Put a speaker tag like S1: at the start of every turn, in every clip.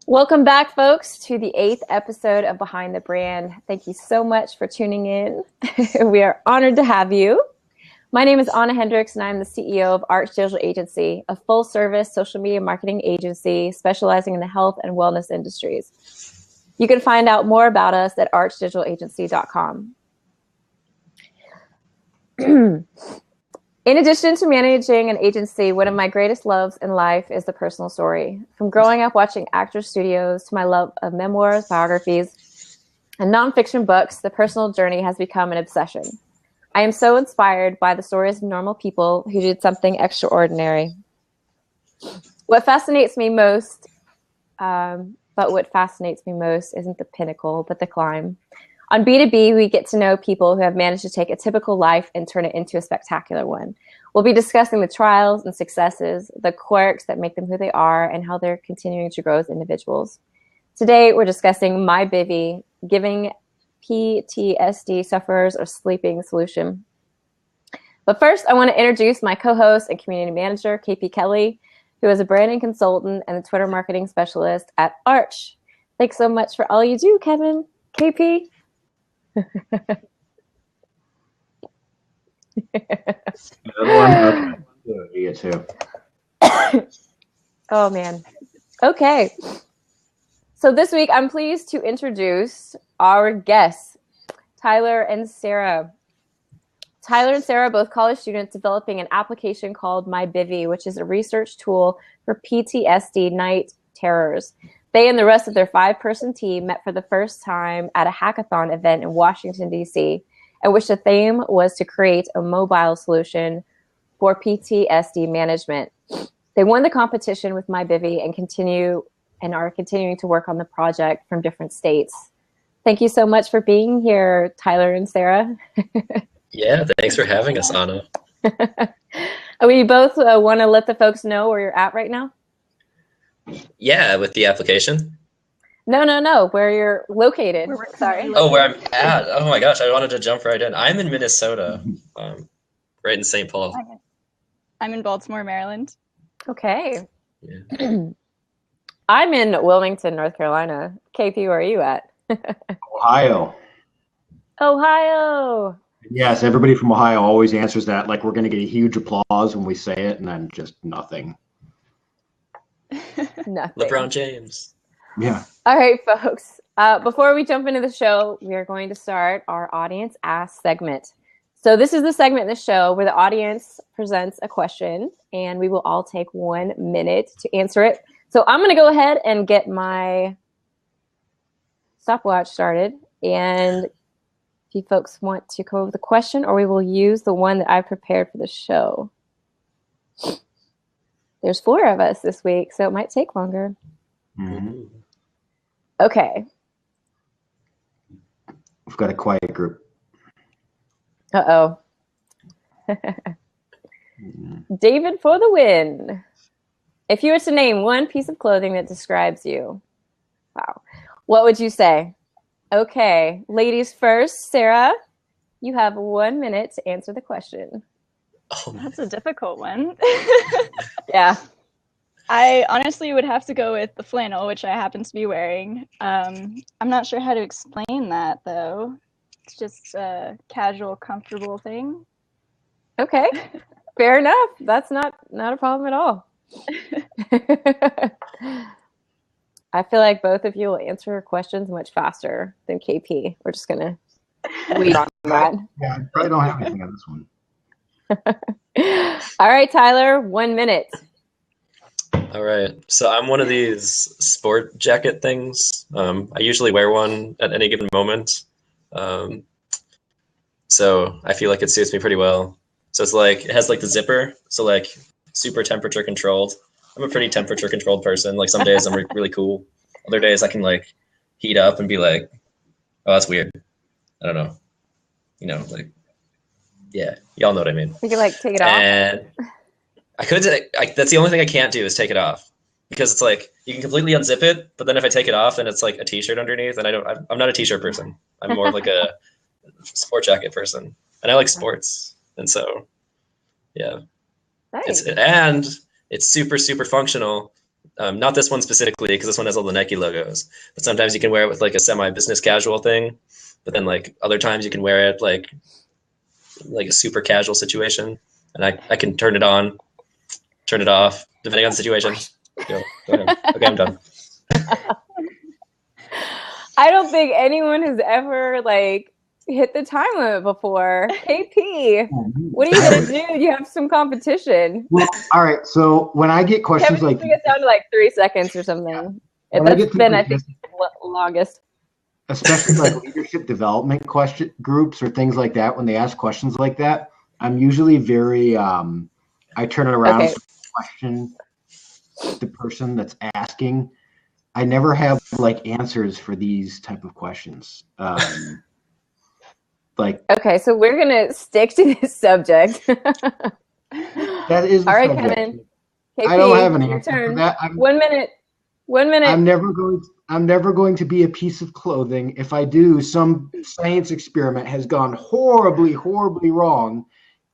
S1: Welcome back, folks, to the 8th episode of Behind the Brand. Thank you so much for tuning in. We are honored to have you. My name is Anna Hendricks, and I'm the CEO of Arch Digital Agency, a full-service social media marketing agency specializing in the health and wellness industries. You can find out more about us at archdigitalagency.com. In addition to managing an agency, one of my greatest loves in life is the personal story. From growing up watching Actors Studios to my love of memoirs, biographies, and nonfiction books, the personal journey has become an obsession. I am so inspired by the stories of normal people who did something extraordinary. What fascinates me most, isn't the pinnacle, but the climb. On BTB, we get to know people who have managed to take a typical life and turn it into a spectacular one. We'll be discussing the trials and successes, the quirks that make them who they are, and how they're continuing to grow as individuals. Today, we're discussing My Bivvy, giving PTSD sufferers a sleeping solution. But first, I want to introduce my co-host and community manager, KP Kelly, who is a branding consultant and a Twitter marketing specialist at Arch. Thanks so much for all you do, Kevin. KP. Oh man. Okay. So this week I'm pleased to introduce our guests, Tyler and Sarah. Tyler and Sarah are both college students developing an application called My Bivvy, which is a research tool for PTSD night terrors. They and the rest of their 5-person team met for the first time at a hackathon event in Washington, D.C., in which the theme was to create a mobile solution for PTSD management. They won the competition with My Bivvy and are continuing to work on the project from different states. Thank you so much for being here, Tyler and Sarah.
S2: Yeah, thanks for having us, Anna.
S1: We both want to let the folks know where you're at right now.
S2: Yeah, with the application?
S1: No, where you're located. Sorry.
S2: Oh, where I'm at? Oh my gosh, I wanted to jump right in. I'm in Minnesota, right in St. Paul.
S3: I'm in Baltimore, Maryland.
S1: Okay.
S2: Yeah.
S1: I'm in Wilmington, North Carolina. KP, where are you at?
S4: Ohio.
S1: Ohio.
S4: Yes, everybody from Ohio always answers that like we're going to get a huge applause when we say it, and then just nothing.
S1: Nothing.
S2: LeBron James.
S4: Yeah.
S1: All right, folks. Before we jump into the show, we are going to start our Audience Ask segment. So this is the segment in the show where the audience presents a question, and we will all take 1 minute to answer it. So I'm going to go ahead and get my stopwatch started. And if you folks want to come up with a question, or we will use the one that I prepared for the show. There's 4 of us this week, so it might take longer.
S4: Mm-hmm.
S1: Okay.
S4: We've got a quiet group.
S1: Uh-oh. David for the win. If you were to name one piece of clothing that describes you, wow, what would you say? Okay, ladies first. Sarah, you have 1 minute to answer the question.
S2: Oh,
S3: That's a difficult one.
S1: Yeah.
S3: I honestly would have to go with the flannel, which I happen to be wearing. I'm not sure how to explain that, though. It's just a casual, comfortable thing.
S1: Okay, fair enough. That's not a problem at all. I feel like both of you will answer questions much faster than KP. We're just going to lead on that.
S4: Yeah, I probably don't have anything on this one.
S1: All right, Tyler, 1 minute.
S2: All right. So I'm one of these sport jacket things. I usually wear one at any given moment. So I feel like it suits me pretty well. So it's like, it has like the zipper. So like super temperature controlled. I'm a pretty temperature controlled person. Like some days I'm really cool. Other days I can like heat up and be like, oh, that's weird. I don't know. You know, like, yeah, y'all know what I mean.
S1: You can like take it off.
S2: And that's the only thing I can't do is take it off, because it's like you can completely unzip it, but then if I take it off, then it's like a t-shirt underneath, and I'm not a t-shirt person. I'm more like a sport jacket person, and I like sports, and so yeah,
S1: Nice.
S2: it's super functional. Not this one specifically, because this one has all the Nike logos. But sometimes you can wear it with like a semi-business casual thing. But then like other times you can wear it like a super casual situation. And I can turn it on, turn it off, depending on the situation. Go ahead. Okay, I'm done.
S1: I don't think anyone has ever like hit the time limit before. KP, what are you gonna do? You have some competition.
S4: Well, all right. So when I get questions
S1: Kevin,
S4: like
S1: bring it down to like 3 seconds or something.
S4: When I get
S1: That's
S4: to
S1: been,
S4: the-
S1: I think, the longest.
S4: especially like leadership development question groups or things like that, when they ask questions like that, I'm usually very I turn it around
S1: Okay.
S4: to question the person that's asking. I never have like answers for these type of questions. Like
S1: Okay, so we're gonna stick to this subject.
S4: that is the
S1: All right,
S4: subject.
S1: Kevin. KP,
S4: I don't have an
S1: your
S4: answer
S1: turn.
S4: for that.
S1: 1 minute. 1 minute.
S4: I'm never going to be a piece of clothing. If I do, some science experiment has gone horribly, horribly wrong.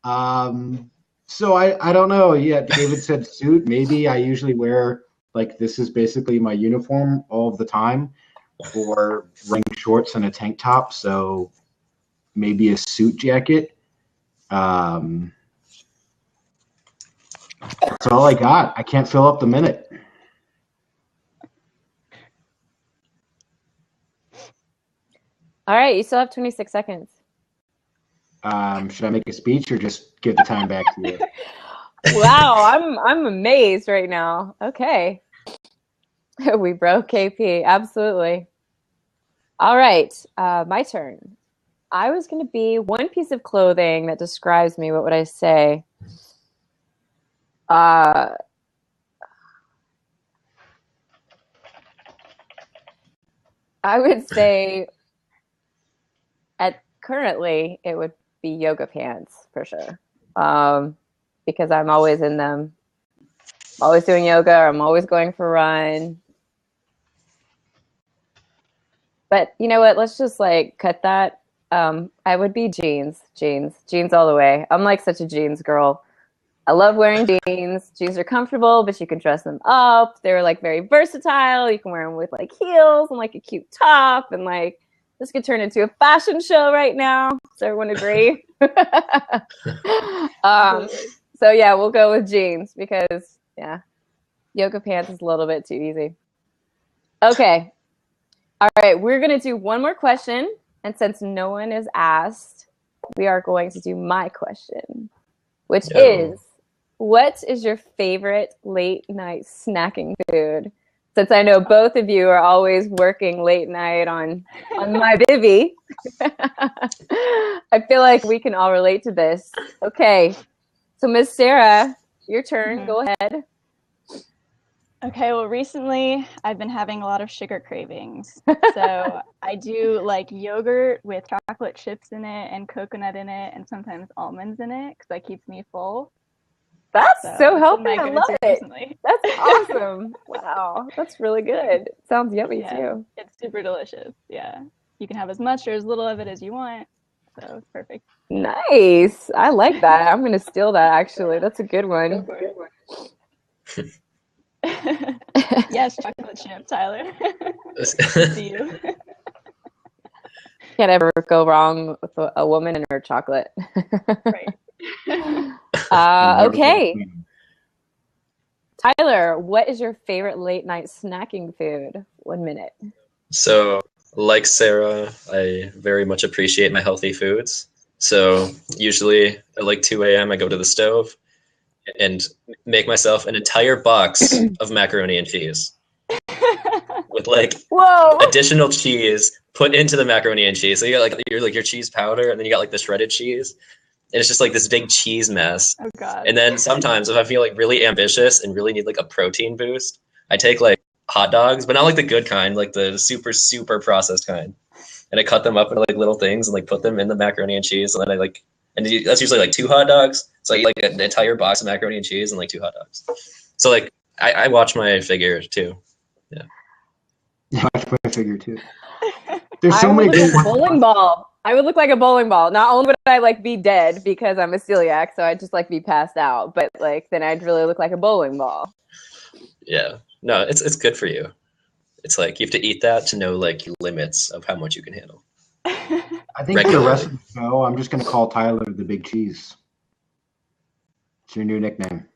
S4: So I don't know. Yeah, David said suit. Maybe I usually wear like this is basically my uniform all of the time, or wearing shorts and a tank top. So maybe a suit jacket. That's all I got. I can't fill up the minute.
S1: All right, you still have 26 seconds.
S4: Should I make a speech or just give the time back to you?
S1: Wow, I'm amazed right now. Okay. We broke KP. Absolutely. All right, my turn. I was going to be one piece of clothing that describes me. What would I say? I would say currently it would be yoga pants for sure. Because I'm always in them. I'm always doing yoga, or I'm always going for a run. But you know what? Let's just like cut that. I would be jeans all the way. I'm like such a jeans girl. I love wearing jeans. Jeans are comfortable, but you can dress them up. They're like very versatile. You can wear them with like heels and like a cute top, and like this could turn into a fashion show right now. Does everyone agree? So yeah, we'll go with jeans because yeah, yoga pants is a little bit too easy. Okay. All right, we're going to do one more question. And since no one is asked, we are going to do my question, which is, what is your favorite late night snacking food? Since I know both of you are always working late night on my bivvy, I feel like we can all relate to this. Okay, so Miss Sarah, your turn. Go ahead.
S3: Okay, well, recently I've been having a lot of sugar cravings. So I do like yogurt with chocolate chips in it and coconut in it and sometimes almonds in it because that keeps me full.
S1: That's so healthy.
S3: I
S1: love it.
S3: Recently.
S1: That's awesome. Wow, that's really good. Sounds yummy too.
S3: It's super delicious. Yeah. You can have as much or as little of it as you want. So it's perfect.
S1: Nice. I like that. I'm going to steal that actually. That's a good one.
S3: Yes, chocolate chip, Tyler. See you.
S1: Can't ever go wrong with a woman and her chocolate.
S3: Right.
S1: Okay. Tyler, what is your favorite late night snacking food? 1 minute.
S2: So, like Sarah, I very much appreciate my healthy foods. So, usually at like 2 a.m., I go to the stove and make myself an entire box of macaroni and cheese with like additional cheese put into the macaroni and cheese. So you got like your cheese powder, and then you got like the shredded cheese, and it's just like this big cheese mess.
S3: Oh God.
S2: And then sometimes if I feel like really ambitious and really need like a protein boost, I take like hot dogs, but not like the good kind, like the super, super processed kind. And I cut them up into like little things and like put them in the macaroni and cheese. And then I like, and that's usually like 2 hot dogs. So I eat like an entire box of macaroni and cheese and like 2 hot dogs. So like I watch my figure too. Yeah.
S4: Yeah, I watch my figure too. There's so many
S1: good bowling ball. I would look like a bowling ball. Not only would I like be dead because I'm a celiac, so I'd just like be passed out, but like then I'd really look like a bowling ball.
S2: Yeah. No, it's good for you. It's like you have to eat that to know like your limits of how much you can handle.
S4: I think for the rest of the show, I'm just going to call Tyler the Big Cheese. It's your new nickname.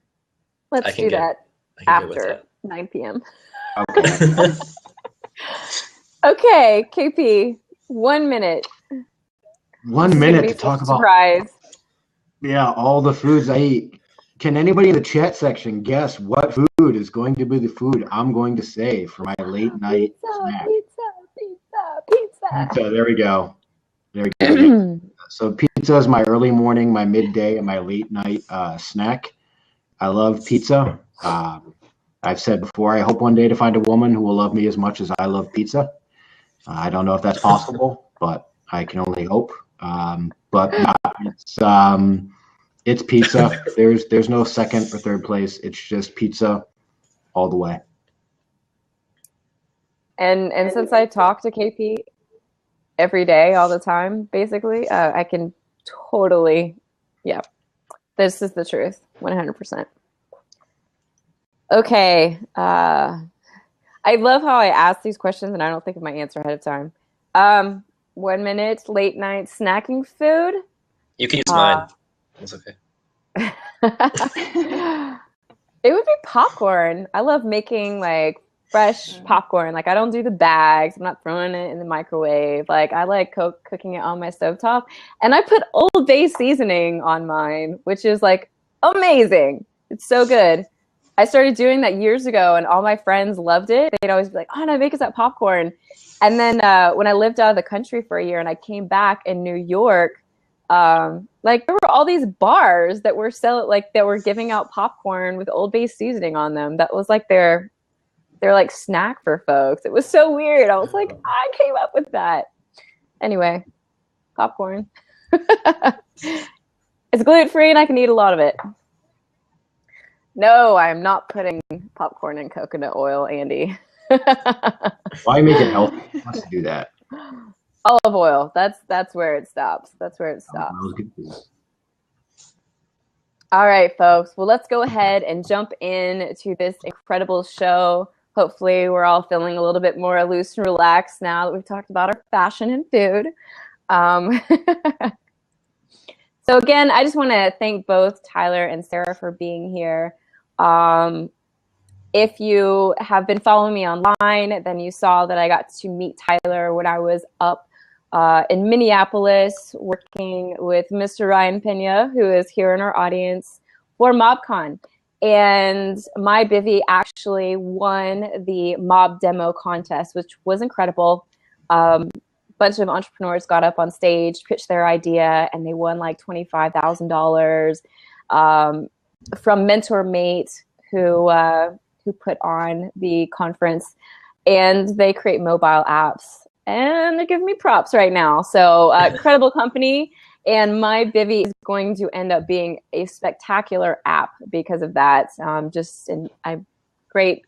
S1: Let's do that after 9 p.m.
S4: Okay.
S1: Okay, KP, 1 minute.
S4: 1 minute to talk about all the foods I eat. Can anybody in the chat section guess what food is going to be the food I'm going to say for my late night snack? Pizza. There we go. So pizza is my early morning, my midday, and my late night snack. I love pizza. I've said before, I hope one day to find a woman who will love me as much as I love pizza. I don't know if that's possible, but I can only hope. But it's pizza. There's no second or third place. It's just pizza all the way.
S1: And since I talk to KP every day, all the time, basically, I can totally, this is the truth, 100%. Okay. I love how I ask these questions and I don't think of my answer ahead of time. 1 minute, late night snacking food.
S2: You can use mine. It's okay.
S1: It would be popcorn. I love making like fresh popcorn. Like I don't do the bags. I'm not throwing it in the microwave. Like I like cooking it on my stovetop. And I put Old Bay seasoning on mine, which is like amazing. It's so good. I started doing that years ago and all my friends loved it. They'd always be like, oh, no, make us that popcorn. And then when I lived out of the country for a year and I came back in New York, like there were all these bars that were that were giving out popcorn with Old Bay seasoning on them. That was like their like snack for folks. It was so weird. I was like, I came up with that. Anyway, popcorn. It's gluten-free and I can eat a lot of it. No, I'm not putting popcorn in coconut oil, Andy.
S4: Why make it healthy? Let's do that.
S1: Olive oil. That's where it stops. That's where it stops. All right, folks. Well, let's go ahead and jump into this incredible show. Hopefully, we're all feeling a little bit more loose and relaxed now that we've talked about our fashion and food. So again, I just want to thank both Tyler and Sarah for being here. If you have been following me online, then you saw that I got to meet Tyler when I was up in Minneapolis working with Mr. Ryan Pena, who is here in our audience, for MobCon. And my bivvy actually won the mob demo contest, which was incredible. Bunch of entrepreneurs got up on stage, pitched their idea, and they won like $25,000 from MentorMate, who put on the conference. And they create mobile apps, and they're giving me props right now. So incredible company, and my bivvy is going to end up being a spectacular app because of that. Great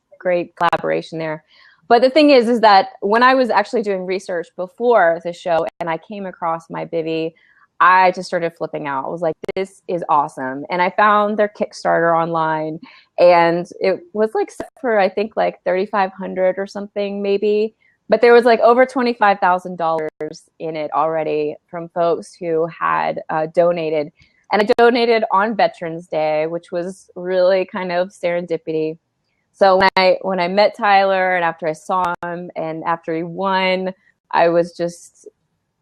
S1: collaboration there. But the thing is that when I was actually doing research before the show and I came across my bivvy, I just started flipping out. I was like, this is awesome. And I found their Kickstarter online, and it was like set for, I think, like $3,500 or something maybe. But there was like over $25,000 in it already from folks who had donated. And I donated on Veterans Day, which was really kind of serendipity. So when I met Tyler and after I saw him and after he won, I was just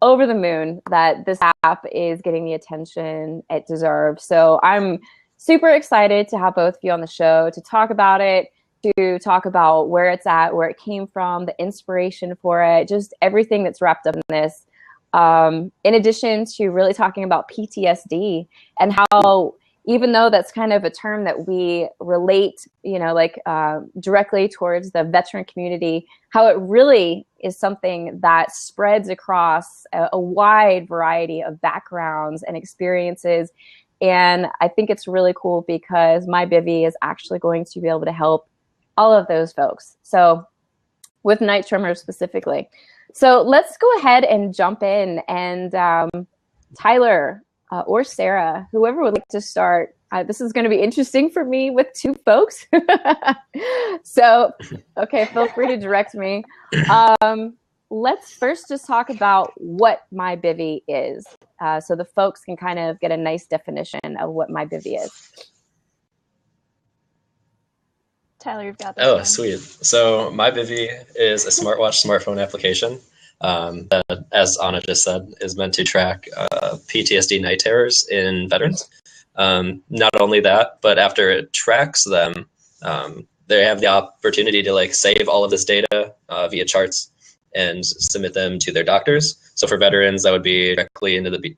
S1: over the moon that this app is getting the attention it deserves. So I'm super excited to have both of you on the show to talk about it, to talk about where it's at, where it came from, the inspiration for it, just everything that's wrapped up in this. In addition to really talking about PTSD and how, even though that's kind of a term that we relate, directly towards the veteran community, how it really is something that spreads across a wide variety of backgrounds and experiences. And I think it's really cool because my bivvy is actually going to be able to help all of those folks. So with night tremors specifically. So let's go ahead and jump in. And Tyler, or Sarah, whoever would like to start, This is going to be interesting for me with two folks. So, okay, feel free to direct me. Let's first just talk about what MyBivy is, so the folks can kind of get a nice definition of what MyBivy is.
S3: Tyler, you've got this
S2: Oh,
S3: one.
S2: sweet. So MyBivy is a smartwatch smartphone application that, as Anna just said, is meant to track PTSD night terrors in veterans. Not only that, but after it tracks them, they have the opportunity to like save all of this data via charts and submit them to their doctors. So for veterans, that would be directly into the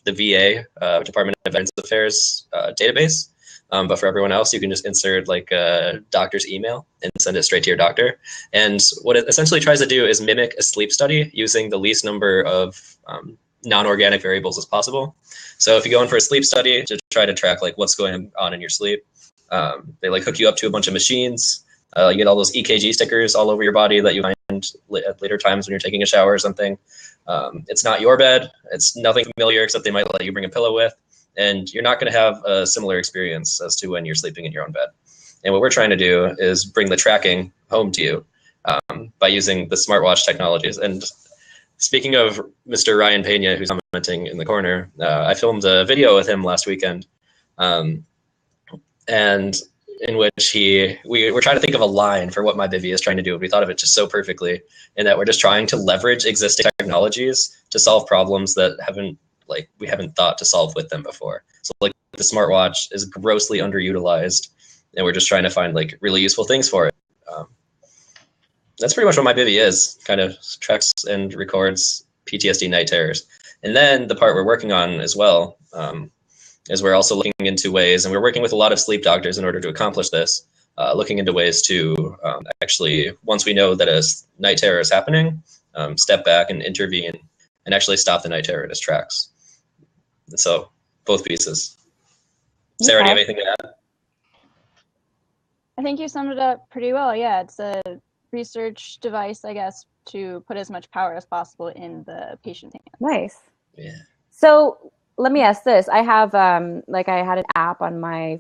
S2: VA, Department of Veterans Affairs database. But for everyone else, you can just insert like a doctor's email and send it straight to your doctor. And what it essentially tries to do is mimic a sleep study using the least number of non-organic variables as possible. So if you go in for a sleep study to try to track like what's going on in your sleep, they like hook you up to a bunch of machines. You get all those EKG stickers all over your body that you find at later times when you're taking a shower or something. It's not your bed. It's nothing familiar except they might let you bring a pillow with. And you're not going to have a similar experience as to when you're sleeping in your own bed. And what we're trying to do is bring the tracking home to you by using the smartwatch technologies. And speaking of Mr. Ryan Pena, who's commenting in the corner, I filmed a video with him last weekend, and in which we were trying to think of a line for what MyBivy is trying to do. We thought of it just so perfectly, in that we're just trying to leverage existing technologies to solve problems that we haven't thought to solve with them before. So like the smartwatch is grossly underutilized, and we're just trying to find like really useful things for it. That's pretty much what MyBivy is. Kind of tracks and records PTSD night terrors. And then the part we're working on as well is we're also looking into ways, and we're working with a lot of sleep doctors in order to accomplish this, looking into ways to actually, once we know that a night terror is happening, step back and intervene and actually stop the night terror in its tracks. And so both pieces. Sarah, do you have anything to add?
S3: I think you summed it up pretty well. Yeah, it's a research device, I guess, to put as much power as possible in the patient's hands.
S1: Nice.
S2: Yeah.
S1: So let me ask this. I have I had an app on my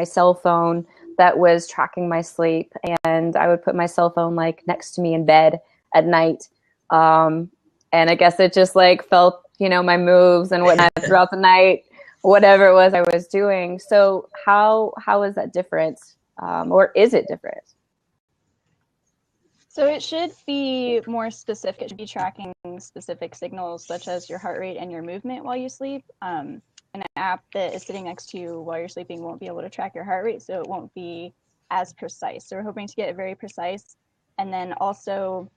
S1: cell phone that was tracking my sleep, and I would put my cell phone like next to me in bed at night. And I guess it just like felt, my moves and whatnot throughout the night, whatever it was I was doing. So how is that different? Or is it different?
S3: So it should be more specific. It should be tracking specific signals such as your heart rate and your movement while you sleep. An app that is sitting next to you while you're sleeping won't be able to track your heart rate, so it won't be as precise. So we're hoping to get it very precise, and then also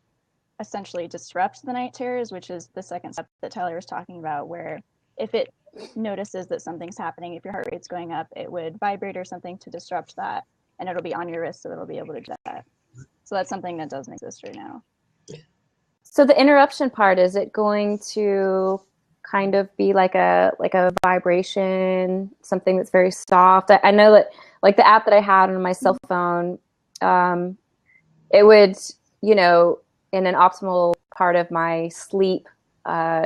S3: essentially disrupt the night terrors, which is the second step that Tyler was talking about, where if it notices that something's happening, if your heart rate's going up, it would vibrate or something to disrupt that, and it'll be on your wrist, so it'll be able to do that. So that's something that doesn't exist right now.
S1: So the interruption part, is it going to kind of be like a vibration, something that's very soft? I know that like the app that I had on my cell phone, it would, in an optimal part of my sleep,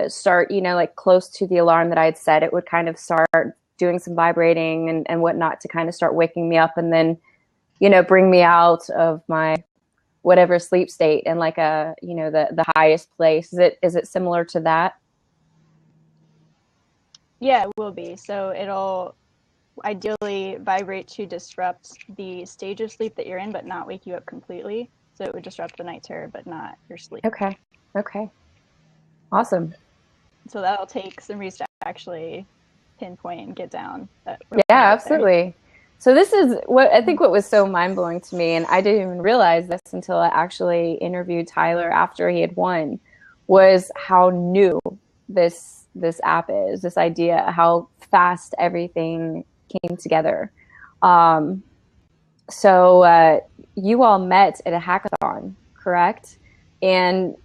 S1: start, like close to the alarm that I had set, it would kind of start doing some vibrating and whatnot to kind of start waking me up, and then, bring me out of my whatever sleep state and like the highest place. Is it similar to that?
S3: Yeah, it will be. So it'll ideally vibrate to disrupt the stage of sleep that you're in, but not wake you up completely. So it would disrupt the night terror, but not your sleep.
S1: Okay. Awesome.
S3: So that'll take some research to actually pinpoint and get down.
S1: Yeah, absolutely. So this is what I think what was so mind-blowing to me, and I didn't even realize this until I actually interviewed Tyler after he had won, was how new this app is, this idea, how fast everything came together. So you all met at a hackathon, correct? And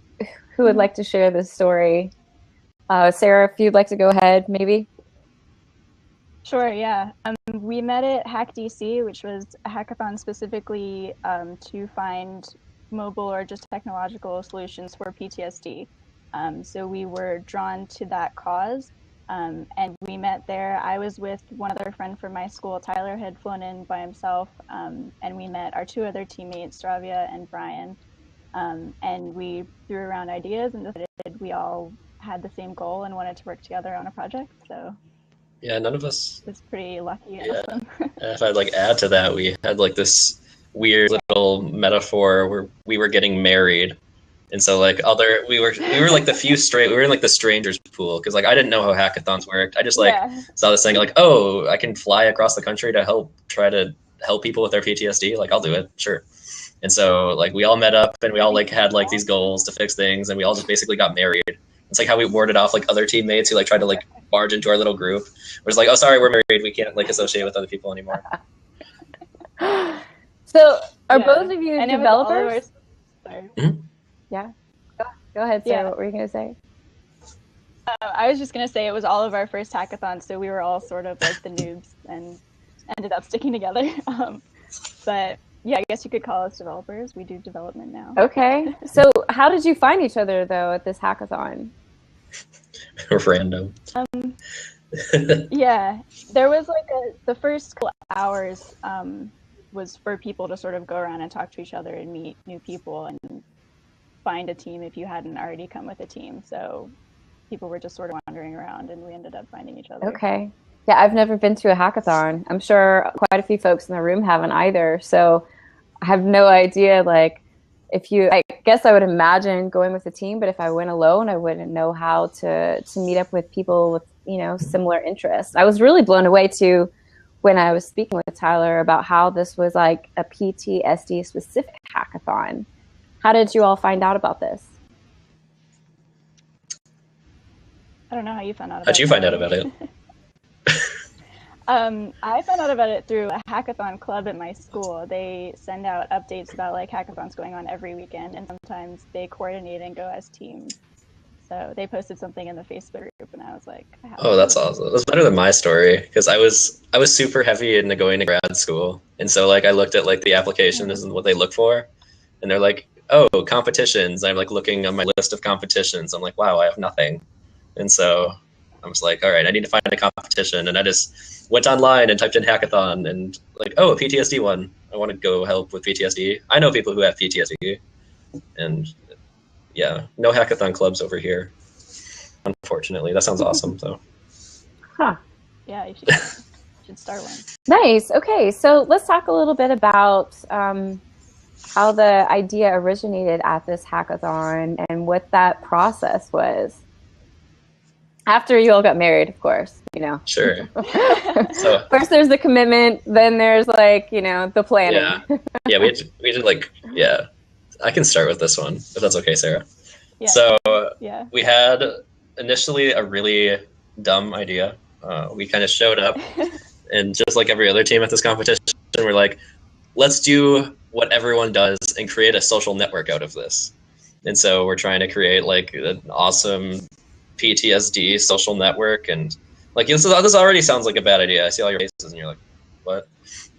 S1: who would like to share this story? Sarah, if you'd like to go ahead, maybe.
S3: Sure, yeah. We met at Hack DC, which was a hackathon specifically to find mobile or just technological solutions for PTSD. So we were drawn to that cause, And we met there. I was with one other friend from my school. Tyler had flown in by himself, and we met our two other teammates, Stravia and Brian. And we threw around ideas and decided we all had the same goal and wanted to work together on a project. So
S2: yeah, none of us.
S3: it was pretty lucky.
S2: Yeah.
S3: Awesome.
S2: If I'd like add to that, we had like this weird little metaphor where we were getting married. And so like we were like we were in like the strangers pool because like I didn't know how hackathons worked. I just like saw this thing like, oh, I can fly across the country to try to help people with their PTSD. Like I'll do it, sure. And so like we all met up and we all like had like these goals to fix things and we all just basically got married. It's like how we warded off like other teammates who like tried to like barge into our little group. We're just like, oh, sorry, we're married. We can't like associate with other people anymore.
S1: So are both of you developers?
S3: Sorry.
S2: Mm-hmm.
S1: Yeah. Go ahead, Sarah.
S3: Yeah.
S1: What were you going to say?
S3: I was just going to say it was all of our first hackathon, so we were all sort of like the noobs and ended up sticking together. But yeah, I guess you could call us developers. We do development now.
S1: Okay. So how did you find each other, though, at this hackathon?
S2: Random.
S3: Yeah, there was like the first couple hours was for people to sort of go around and talk to each other and meet new people and find a team if you hadn't already come with a team. So people were just sort of wandering around and we ended up finding each other.
S1: Okay. Yeah, I've never been to a hackathon. I'm sure quite a few folks in the room haven't either. So I have no idea, like, I guess I would imagine going with a team, but if I went alone, I wouldn't know how to meet up with people with, similar interests. I was really blown away too when I was speaking with Tyler about how this was like a PTSD specific hackathon. How did you all find out about this?
S3: I don't know how you found out about it.
S2: How'd you find out about it?
S3: I found out about it through a hackathon club at my school. They send out updates about like hackathons going on every weekend, and sometimes they coordinate and go as teams. So they posted something in the Facebook group, and I was like,
S2: "Oh, that's awesome! That's better than my story because I was super heavy into going to grad school, and so like I looked at like the applications and what they look for, and they're like, oh, competitions. I'm like looking on my list of competitions. I'm like, wow, I have nothing, and so I was like, all right, I need to find a competition, and I just went online and typed in hackathon and like, oh, a PTSD one. I want to go help with PTSD. I know people who have PTSD, and yeah, no hackathon clubs over here, unfortunately. That sounds awesome, though.
S1: Huh.
S3: Yeah, you should start one.
S1: Nice. Okay, so let's talk a little bit about how the idea originated at this hackathon and what that process was. After you all got married, of course,
S2: Sure. So
S1: first there's the commitment, then there's like, the planning.
S2: Yeah, we did like, yeah. I can start with this one, if that's okay, Sarah.
S3: Yeah.
S2: So
S3: yeah.
S2: We had initially a really dumb idea. We kind of showed up and just like every other team at this competition, we're like, let's do what everyone does and create a social network out of this. And so we're trying to create like an awesome PTSD social network. And like, this already sounds like a bad idea. I see all your faces and you're like, what?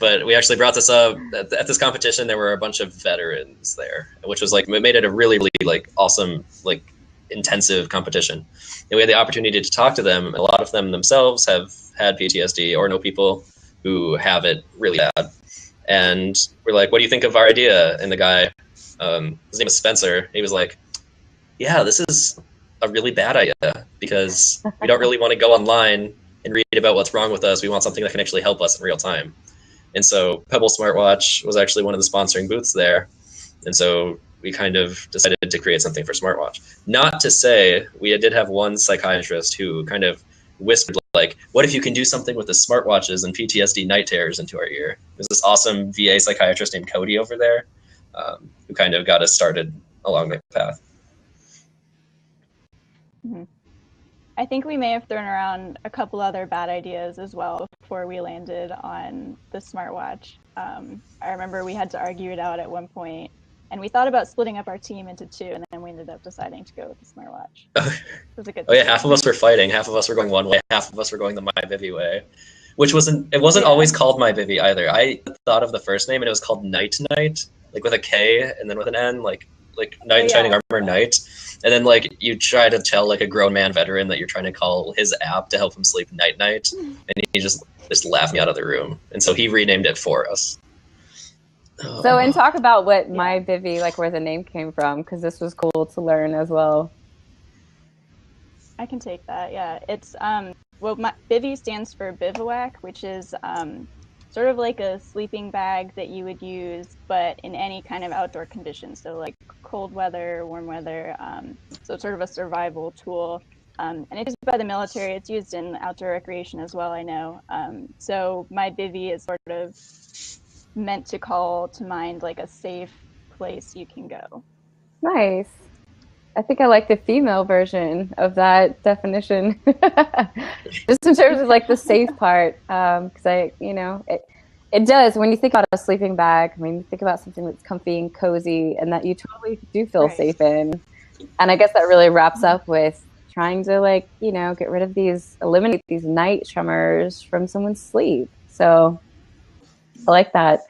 S2: But we actually brought this up at this competition. There were a bunch of veterans there, which was like, it made it a really, really like awesome, like intensive competition. And we had the opportunity to talk to them. A lot of them themselves have had PTSD or know people who have it really bad. And we're like, what do you think of our idea? And the guy, his name is Spencer. He was like, yeah, this is a really bad idea because we don't really want to go online and read about what's wrong with us. We want something that can actually help us in real time. And so Pebble Smartwatch was actually one of the sponsoring booths there. And so we kind of decided to create something for Smartwatch. Not to say we did have one psychiatrist who kind of whispered like, what if you can do something with the smartwatches and PTSD night terrors into our ear? There's this awesome VA psychiatrist named Cody over there who kind of got us started along that path.
S3: Mm-hmm. I think we may have thrown around a couple other bad ideas as well before we landed on the smartwatch. I remember we had to argue it out at one point, and we thought about splitting up our team into two, and then we ended up deciding to go with the smartwatch. It was a good
S2: yeah, half of us were fighting. Half of us were going one way. Half of us were going the MyVivi way, which wasn't always called MyVivi either. I thought of the first name, and it was called Night Night, like with a K and then with an N, like like knight in shining armor knight, and then like you try to tell like a grown man veteran that you're trying to call his app to help him sleep night, and he just laughed me out of the room, and so he renamed it for us.
S1: So, and talk about what my Bivy, like where the name came from, because this was cool to learn as well.
S3: I can take that. Yeah, it's well, my Bivy stands for bivouac, which is sort of like a sleeping bag that you would use, but in any kind of outdoor conditions. So like cold weather, warm weather. So it's sort of a survival tool. And it's used by the military. It's used in outdoor recreation as well, I know. So my Bivy is sort of meant to call to mind like a safe place you can go.
S1: Nice. I think I like the female version of that definition. Just in terms of like the safe part, because it does, when you think about a sleeping bag, I mean, you think about something that's comfy and cozy and that you totally do feel safe in. And I guess that really wraps up with trying to like, get rid of eliminate these night tremors from someone's sleep. So I like that.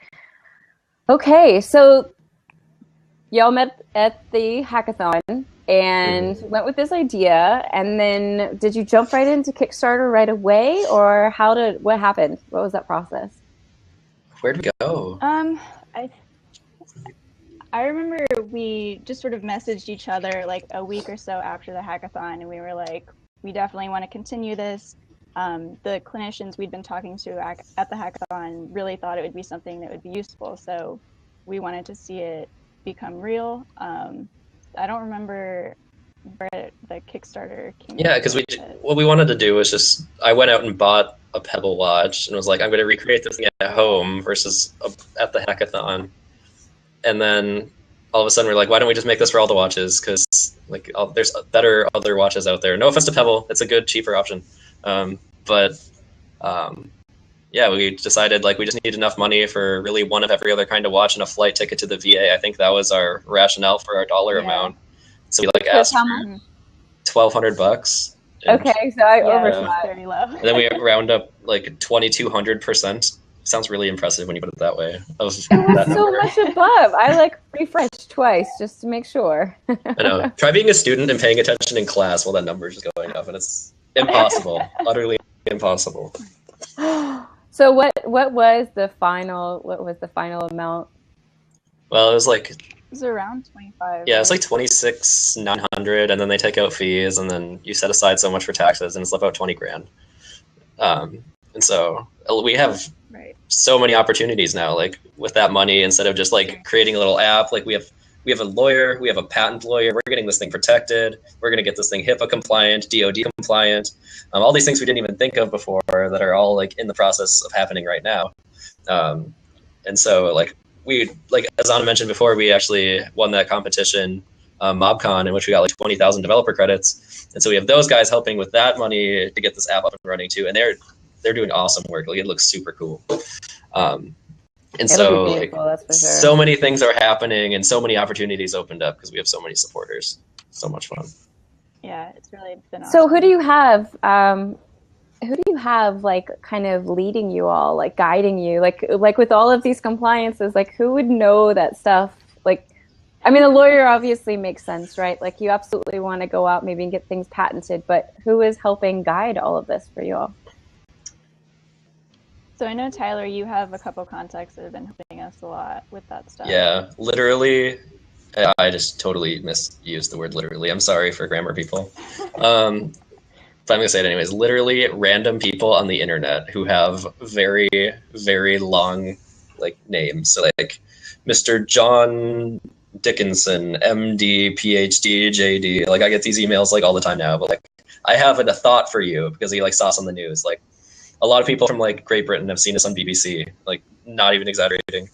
S1: Okay, so y'all met at the hackathon and went with this idea, and then did you jump right into Kickstarter right away, or what happened? What was that process?
S2: Where'd we go?
S3: I remember we just sort of messaged each other like a week or so after the hackathon, and we were like, we definitely want to continue this. The clinicians we'd been talking to at the hackathon really thought it would be something that would be useful, so we wanted to see it become real. I don't remember where the Kickstarter came.
S2: Yeah, because what we wanted to do was I went out and bought a Pebble watch and was like, I'm going to recreate this thing at home versus at the hackathon. And then all of a sudden we're like, why don't we just make this for all the watches? Because like there's better other watches out there. No offense to Pebble, it's a good, cheaper option. Yeah, we decided like we just need enough money for really one of every other kind of watch and a flight ticket to the VA. I think that was our rationale for our dollar amount. So we asked for $1,200.
S1: Okay, so I overshot.
S3: Very low.
S2: And then we round up like 2,200%. Sounds really impressive when you put it that way.
S1: It was so much above. I refreshed twice just to make sure.
S2: I know. Try being a student and paying attention in class while that number is just going up, and it's impossible. Utterly impossible.
S1: So what was the final amount?
S2: Well, it
S3: was around 25.
S2: Yeah, it's like 26,900, and then they take out fees, and then you set aside so much for taxes, and it's about 20 grand. And so we have so many opportunities now, like with that money, instead of just like creating a little app, like we have a lawyer, we have a patent lawyer, we're getting this thing protected, we're going to get this thing HIPAA compliant, DOD compliant, all these things we didn't even think of before that are all like in the process of happening right now. And so as Anna mentioned before, we actually won that competition, MobCon, in which we got like 20,000 developer credits. And so we have those guys helping with that money to get this app up and running too. And they're doing awesome work. Like, it looks super cool. And so so many things are happening and so many opportunities opened up because we have so many supporters. So much fun.
S3: Yeah, it's really been awesome.
S1: So who do you have like kind of leading you all, like guiding you, like with all of these compliances, like who would know that stuff? Like, I mean, a lawyer obviously makes sense, right? Like you absolutely want to go out maybe and get things patented, but who is helping guide all of this for you all?
S3: So I know, Tyler, you have a couple contacts that have been helping us a lot with that stuff.
S2: Yeah, literally, I just totally misused the word literally. I'm sorry for grammar people. But I'm going to say it anyways. Literally random people on the internet who have very, very long names. So like Mr. John Dickinson, MD, PhD, JD. Like I get these emails all the time now, but I have a thought for you because he saw us on the news. A lot of people from Great Britain have seen us on BBC, not even exaggerating,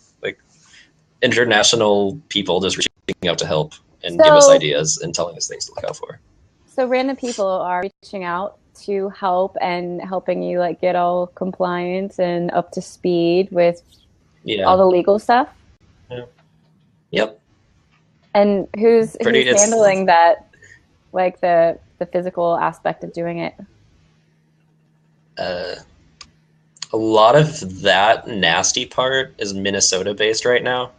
S2: international people just reaching out to help and give us ideas and telling us things to look out for.
S1: So random people are reaching out to help and helping you get all compliant and up to speed with all the legal stuff?
S2: Yeah. Yep. And
S1: who's handling that, the physical aspect of doing it?
S2: A lot of that nasty part is Minnesota based right now.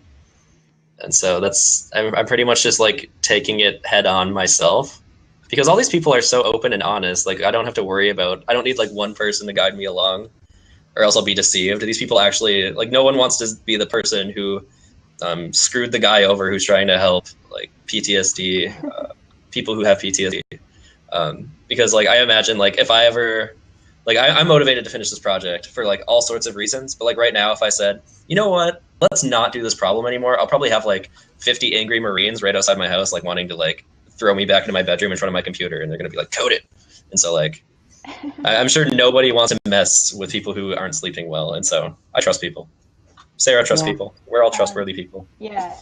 S2: And so I'm pretty much just like taking it head on myself, because all these people are so open and honest. Like I don't have to worry about, I don't need like one person to guide me along, or else I'll be deceived. These people actually, like, no one wants to be the person who screwed the guy over who's trying to help like PTSD, people who have PTSD. Because like I imagine like if I ever, like I'm motivated to finish this project for like all sorts of reasons, but like right now if I said, you know what, let's not do this problem anymore, I'll probably have like 50 angry Marines right outside my house like wanting to like throw me back into my bedroom in front of my computer, and they're going to be like, code it. And so like I'm sure nobody wants to mess with people who aren't sleeping well, and so I trust people. Sarah trusts people. We're all trustworthy people.
S3: Yeah.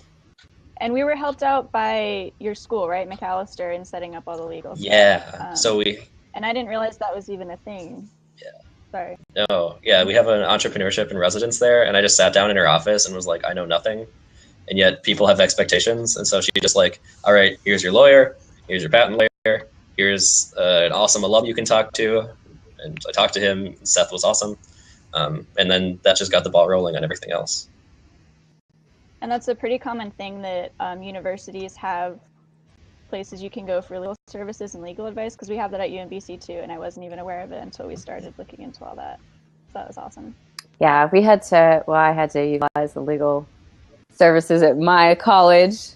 S3: And we were helped out by your school, right, McAllister, in setting up all the legal stuff.
S2: Yeah.
S3: And I didn't realize that was even a thing.
S2: Yeah.
S3: Sorry.
S2: No. Yeah, we have an entrepreneurship in residence there, and I just sat down in her office and was like, I know nothing, and yet people have expectations, and so she just like, all right, here's your lawyer, here's your patent lawyer, here's an awesome alum you can talk to, and I talked to him. Seth was awesome, and then that just got the ball rolling on everything else.
S3: And that's a pretty common thing that universities have places you can go for legal services and legal advice, because we have that at UMBC too, and I wasn't even aware of it until we started looking into all that. So that was awesome.
S1: Yeah, I had to utilize the legal services at my college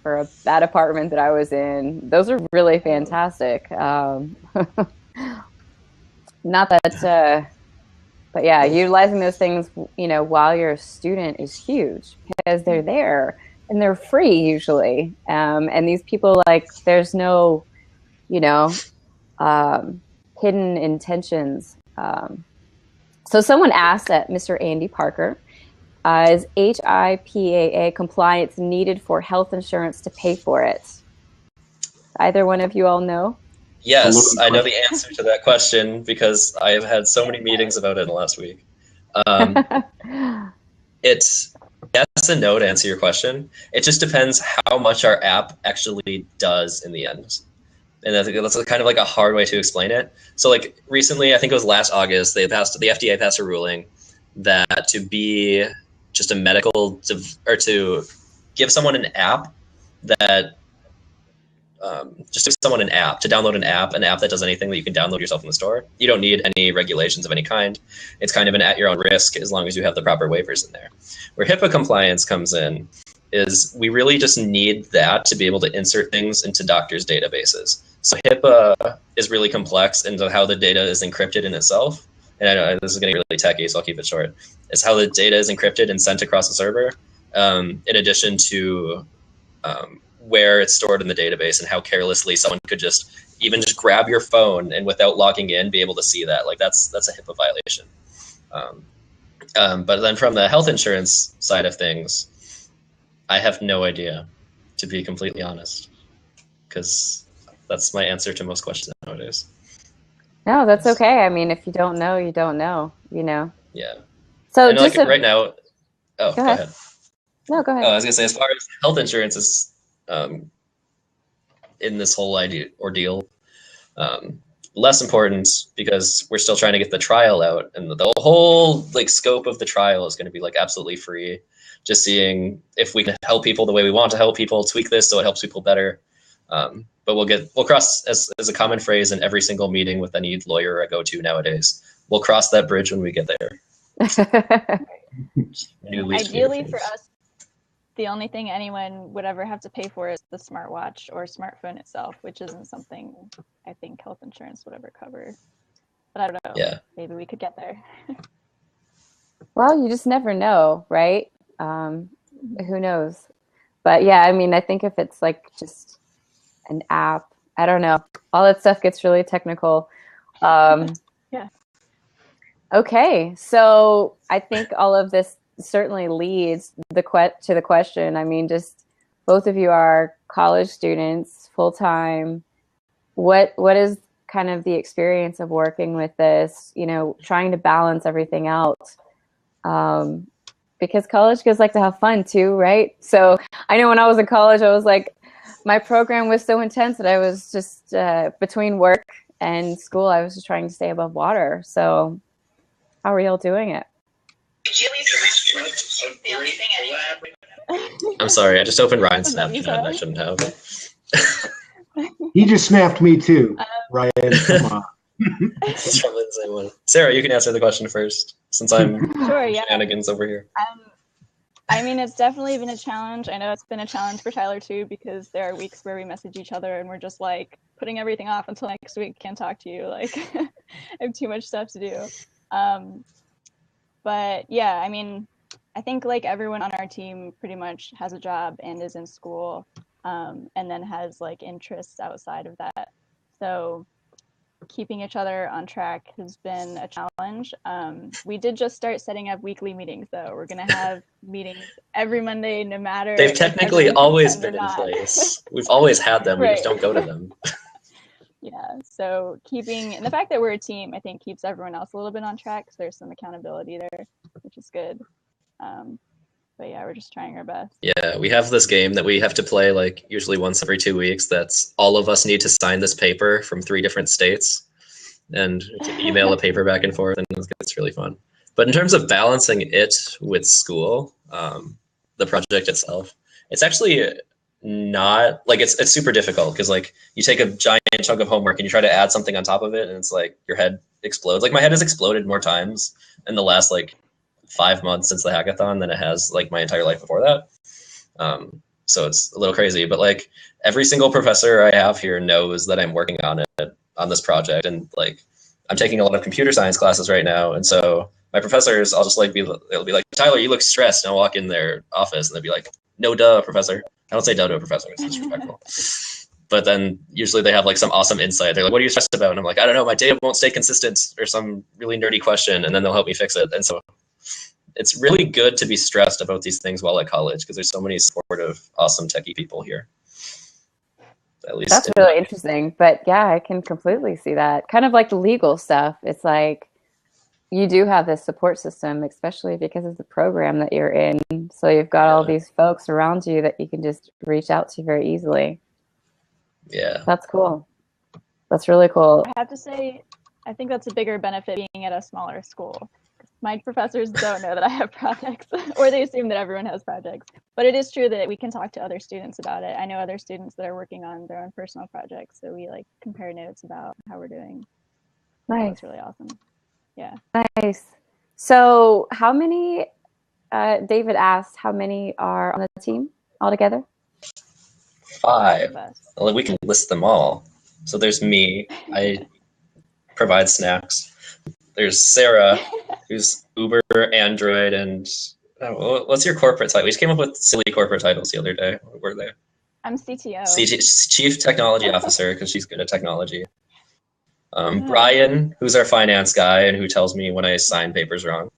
S1: for a bad apartment that I was in. Those are really fantastic. Not that, but yeah, utilizing those things, you know, while you're a student is huge, because they're there and they're free usually. And these people, like, there's no, you know, hidden intentions. So someone asked that Mr. Andy Parker, is HIPAA compliance needed for health insurance to pay for it? Either one of you all know?
S2: Yes, I know the answer to that question because I have had so many meetings about it in the last week. It's yes and no to answer your question. It just depends how much our app actually does in the end. And that's kind of like a hard way to explain it. So like recently, I think it was last August, the FDA passed a ruling that to be just a medical, or to give someone an app that, just give someone an app, to download an app that does anything that you can download yourself in the store. You don't need any regulations of any kind. It's kind of an at your own risk as long as you have the proper waivers in there. Where HIPAA compliance comes in is we really just need that to be able to insert things into doctors' databases. So HIPAA is really complex into how the data is encrypted in itself. And I know this is getting really techy, so I'll keep it short. It's how the data is encrypted and sent across the server, in addition to where it's stored in the database and how carelessly someone could just grab your phone and without logging in be able to see that. Like that's a HIPAA violation. But then from the health insurance side of things, I have no idea, to be completely honest, because that's my answer to most questions nowadays.
S1: No, that's okay. I mean, if you don't know, you don't know, you know?
S2: Yeah.
S1: So
S2: and
S1: just
S2: like right now, go ahead.
S1: No, go ahead.
S2: I was gonna say, as far as health insurance is in this whole ordeal, less important because we're still trying to get the trial out, and the whole like scope of the trial is going to be like absolutely free. Just seeing if we can help people the way we want to help people, tweak this so it helps people better. But we'll cross, as a common phrase in every single meeting with any lawyer I go to nowadays, we'll cross that bridge when we get there.
S3: Ideally for us, the only thing anyone would ever have to pay for is the smartwatch or smartphone itself, which isn't something I think health insurance would ever cover. But I don't know.
S2: Yeah.
S3: Maybe we could get there.
S1: Well, you just never know, right? Who knows? But yeah, I mean, I think if it's like just an app, I don't know. All that stuff gets really technical.
S3: Yeah.
S1: Okay, so I think all of this certainly leads to the question. I mean, just both of you are college students, full-time. What is kind of the experience of working with this, you know, trying to balance everything out? Because college kids like to have fun too, right? So I know when I was in college, I was like, my program was so intense that I was just between work and school, I was just trying to stay above water. So how are y'all doing it?
S2: I'm sorry, I just opened Ryan's
S3: Was that you,
S2: Snapchat and I
S3: Tyler?
S2: shouldn't have.
S4: He just snapped me too. Ryan, come on.
S2: It's probably the same one. Sarah, you can answer the question first, since I'm
S3: Sure, yeah.
S2: shenanigans over here.
S3: I mean, it's definitely been a challenge. I know it's been a challenge for Tyler too, because there are weeks where we message each other and we're just like putting everything off until next week. Can't talk to you. Like, I have too much stuff to do. But yeah, I mean, I think like everyone on our team pretty much has a job and is in school, and then has like interests outside of that. So keeping each other on track has been a challenge. We did just start setting up weekly meetings though. We're gonna have meetings every Monday, no matter
S2: They've
S3: if
S2: technically
S3: everyone can
S2: always
S3: attend or
S2: been in
S3: not.
S2: place. We've always had them, we just
S3: Right.
S2: don't go to them.
S3: Yeah, so keeping, and the fact that we're a team, I think keeps everyone else a little bit on track, so there's some accountability there, which is good. But yeah, we're just trying our best.
S2: Yeah, we have this game that we have to play like usually once every 2 weeks. That's all of us need to sign this paper from 3 different states and to email a paper back and forth, and it's really fun. But in terms of balancing it with school, the project itself, it's actually not like it's super difficult because like you take a giant chunk of homework and you try to add something on top of it, and it's like your head explodes. Like my head has exploded more times in the last like 5 months since the hackathon than it has like my entire life before that. So it's a little crazy, but like every single professor I have here knows that I'm working on it on this project, and like I'm taking a lot of computer science classes right now, and so my professors, I'll just like they'll be like, Tyler, you look stressed, and I'll walk in their office and they'll be like, no duh, professor. I don't say duh to a professor, it's disrespectful. But then usually they have like some awesome insight. They're like, what are you stressed about? And I'm like, I don't know, my data won't stay consistent, or some really nerdy question, and then they'll help me fix it. And so it's really good to be stressed about these things while at college because there's so many supportive, awesome techie people here. At least
S1: that's really interesting. But yeah, I can completely see that. Kind of like the legal stuff. It's like you do have this support system, especially because of the program that you're in. So you've got all these folks around you that you can just reach out to very easily.
S2: Yeah.
S1: That's cool. That's really cool.
S3: I have to say, I think that's a bigger benefit being at a smaller school. My professors don't know that I have projects, or they assume that everyone has projects. But it is true that we can talk to other students about it. I know other students that are working on their own personal projects, so we like compare notes about how we're doing.
S1: Nice.
S3: That's really awesome. Yeah.
S1: Nice. So how many, David asked, how many are on the team altogether?
S2: 5. Well, we can list them all. So there's me. I provide snacks. There's Sarah, who's Uber, Android, and what's your corporate title? We just came up with silly corporate titles the other day. What were they?
S3: I'm CTO.
S2: Chief Technology Officer, because she's good at technology. Brian, who's our finance guy and who tells me when I sign papers wrong.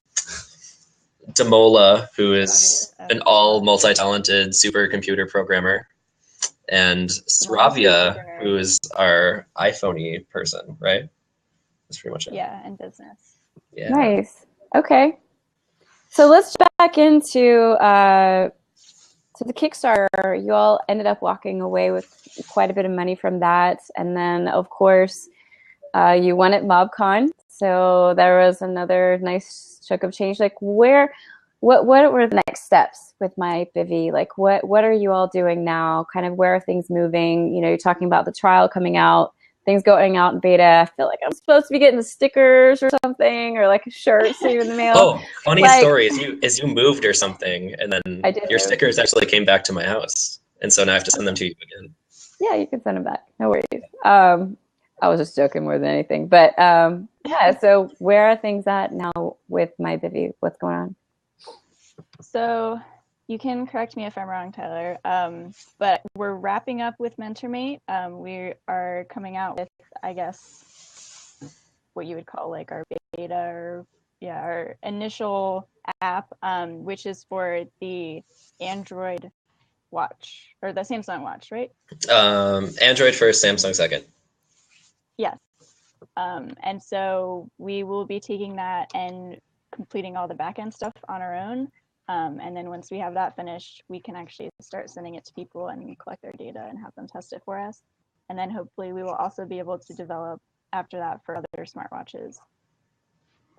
S2: Damola, who is an all multi-talented supercomputer programmer. And Sravia, who is our iPhone-y person, right? That's pretty much it.
S3: Yeah, and business.
S2: Yeah.
S1: Nice. Okay. So let's back into to the Kickstarter. You all ended up walking away with quite a bit of money from that, and then of course you won at MobCon. So there was another nice chunk of change. Like what were the next steps with my Bivy? Like what are you all doing now? Kind of where are things moving? You know, you're talking about the trial coming out, things going out in beta. I feel like I'm supposed to be getting the stickers or something, or like a shirt soon in the mail.
S2: Oh, funny story is you moved or something, and then your stickers actually came back to my house, and so now I have to send them to you again.
S1: Yeah, you can send them back. No worries. I was just joking more than anything, but yeah. So where are things at now with my Bivy? What's going on?
S3: So you can correct me if I'm wrong, Tyler, but we're wrapping up with MentorMate. We are coming out with, I guess, what you would call like our beta, or yeah, our initial app, which is for the Android watch, or the Samsung watch, right?
S2: Android first, Samsung second.
S3: Yes. And so we will be taking that and completing all the backend stuff on our own. And then once we have that finished, we can actually start sending it to people and collect their data and have them test it for us. And then hopefully we will also be able to develop after that for other smartwatches.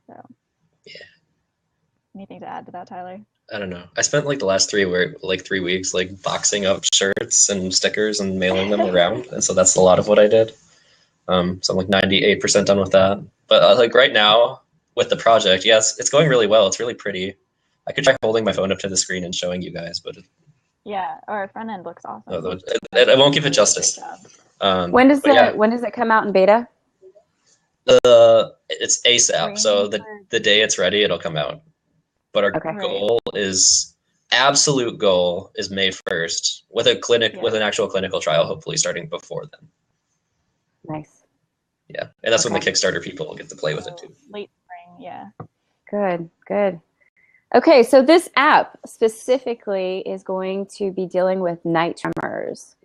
S3: So,
S2: yeah.
S3: Anything to add to that, Tyler?
S2: I don't know. I spent like the last 3 weeks like boxing up shirts and stickers and mailing them around, and so that's a lot of what I did. So I'm like 98% done with that. But like right now with the project, yes, it's going really well. It's really pretty. I could try holding my phone up to the screen and showing you guys, but
S3: Yeah, our front end looks awesome.
S2: I won't give it justice.
S1: When does
S2: but yeah,
S1: when does it come out in beta?
S2: it's ASAP. So the day it's ready, it'll come out. But our
S1: Okay.
S2: goal is absolute goal is May 1st with a clinic with an actual clinical trial, hopefully starting before then.
S1: Nice.
S2: Yeah, and that's when the
S1: Okay.
S2: Kickstarter people will get to play with it too.
S3: Late spring, yeah.
S1: Good, good. Okay, so this app specifically is going to be dealing with night tremors.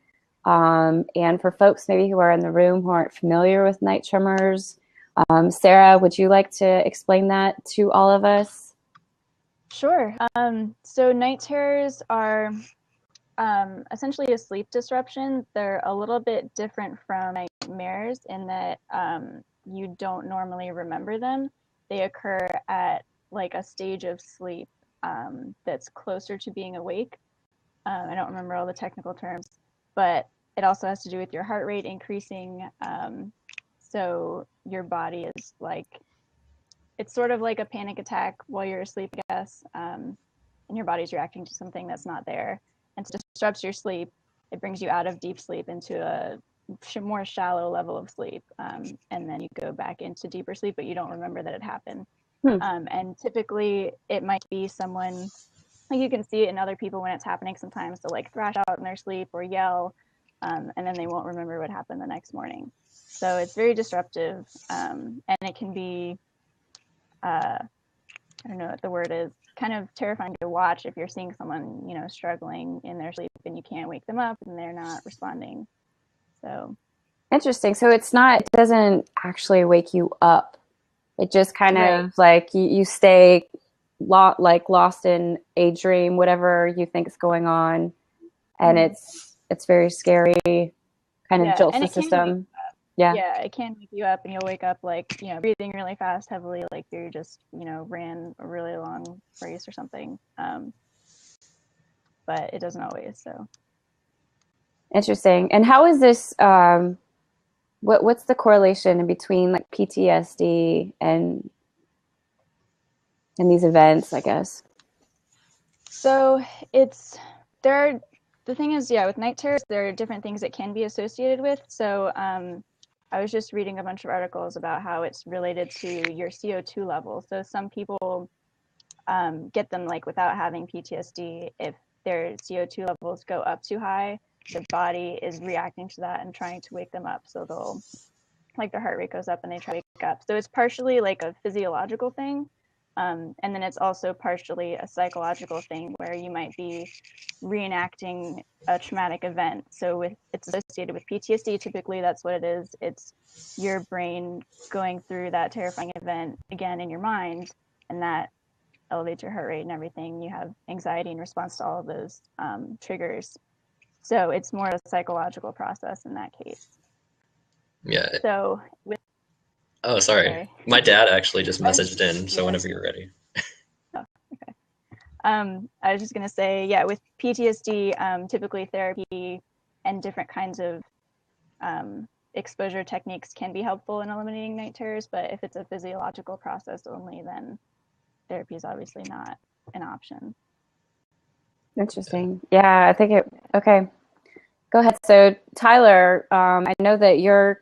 S1: And for folks maybe who are in the room who aren't familiar with night tremors, Sarah, would you like to explain that to all of us?
S3: Sure. So night terrors are essentially a sleep disruption. They're a little bit different from nightmares in that you don't normally remember them. They occur at like a stage of sleep that's closer to being awake. I don't remember all the technical terms, but it also has to do with your heart rate increasing. So your body is like, it's sort of like a panic attack while you're asleep, I guess. And your body's reacting to something that's not there. And it disrupts your sleep. It brings you out of deep sleep into a more shallow level of sleep. And then you go back into deeper sleep, but you don't remember that it happened. And typically it might be someone, like you can see it in other people when it's happening sometimes, to like thrash out in their sleep or yell, and then they won't remember what happened the next morning. So it's very disruptive, and it can be, I don't know what the word is, kind of terrifying to watch if you're seeing someone, you know, struggling in their sleep and you can't wake them up and they're not responding. So
S1: interesting. So it doesn't actually wake you up. It just kind of like you stay lost in a dream, whatever you think is going on, and it's very scary, kind of jolts the system.
S3: Yeah, it can wake you up and you'll wake up like, you know, breathing really fast, heavily, like you just, you know, ran a really long race or something. But it doesn't always. So
S1: interesting. And how is this? What's the correlation in between like PTSD and these events, I guess?
S3: So the thing is, with night terrors, there are different things that can be associated with. So I was just reading a bunch of articles about how it's related to your CO2 level. So some people get them like without having PTSD. If their CO2 levels go up too high, the body is reacting to that and trying to wake them up. So they'll, like, their heart rate goes up and they try to wake up. So it's partially like a physiological thing. And then it's also partially a psychological thing where you might be reenacting a traumatic event. So it's associated with PTSD. Typically, that's what it is. It's your brain going through that terrifying event again in your mind, and that elevates your heart rate and everything. You have anxiety in response to all of those triggers. So it's more a psychological process in that case.
S2: Yeah.
S3: So with
S2: Oh, sorry. My dad actually just messaged in, so whenever you're ready.
S3: Oh, okay. I was just going to say, with PTSD, typically therapy and different kinds of exposure techniques can be helpful in eliminating night terrors, but if it's a physiological process only, then therapy is obviously not an option.
S1: Interesting. Yeah, I think okay. Go ahead. So Tyler, I know that you're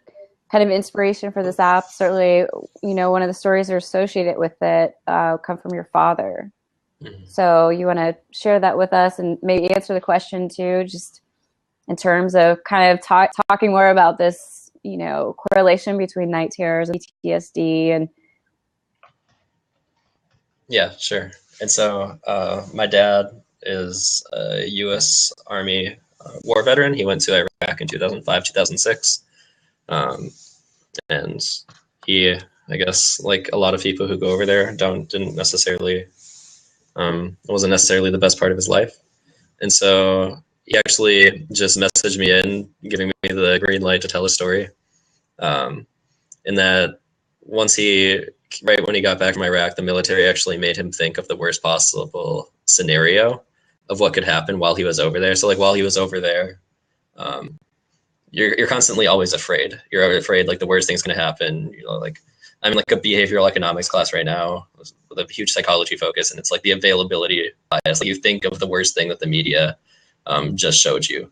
S1: kind of inspiration for this app. Certainly, you know, one of the stories that are associated with it come from your father. Mm-hmm. So you want to share that with us and maybe answer the question too, just in terms of kind of talking more about this, you know, correlation between night terrors and PTSD. And
S2: yeah, sure. And so my dad is a U.S. Army war veteran. He went to Iraq in 2005, 2006. And he, I guess, like a lot of people who go over there, didn't necessarily, wasn't necessarily the best part of his life. And so he actually just messaged me in, giving me the green light to tell a story. In that right when he got back from Iraq, the military actually made him think of the worst possible scenario of what could happen while he was over there. So like while he was over there, you're constantly always afraid. You're afraid like the worst thing's going to happen. You know, like I'm in like a behavioral economics class right now with a huge psychology focus, and it's like the availability bias. Like you think of the worst thing that the media just showed you,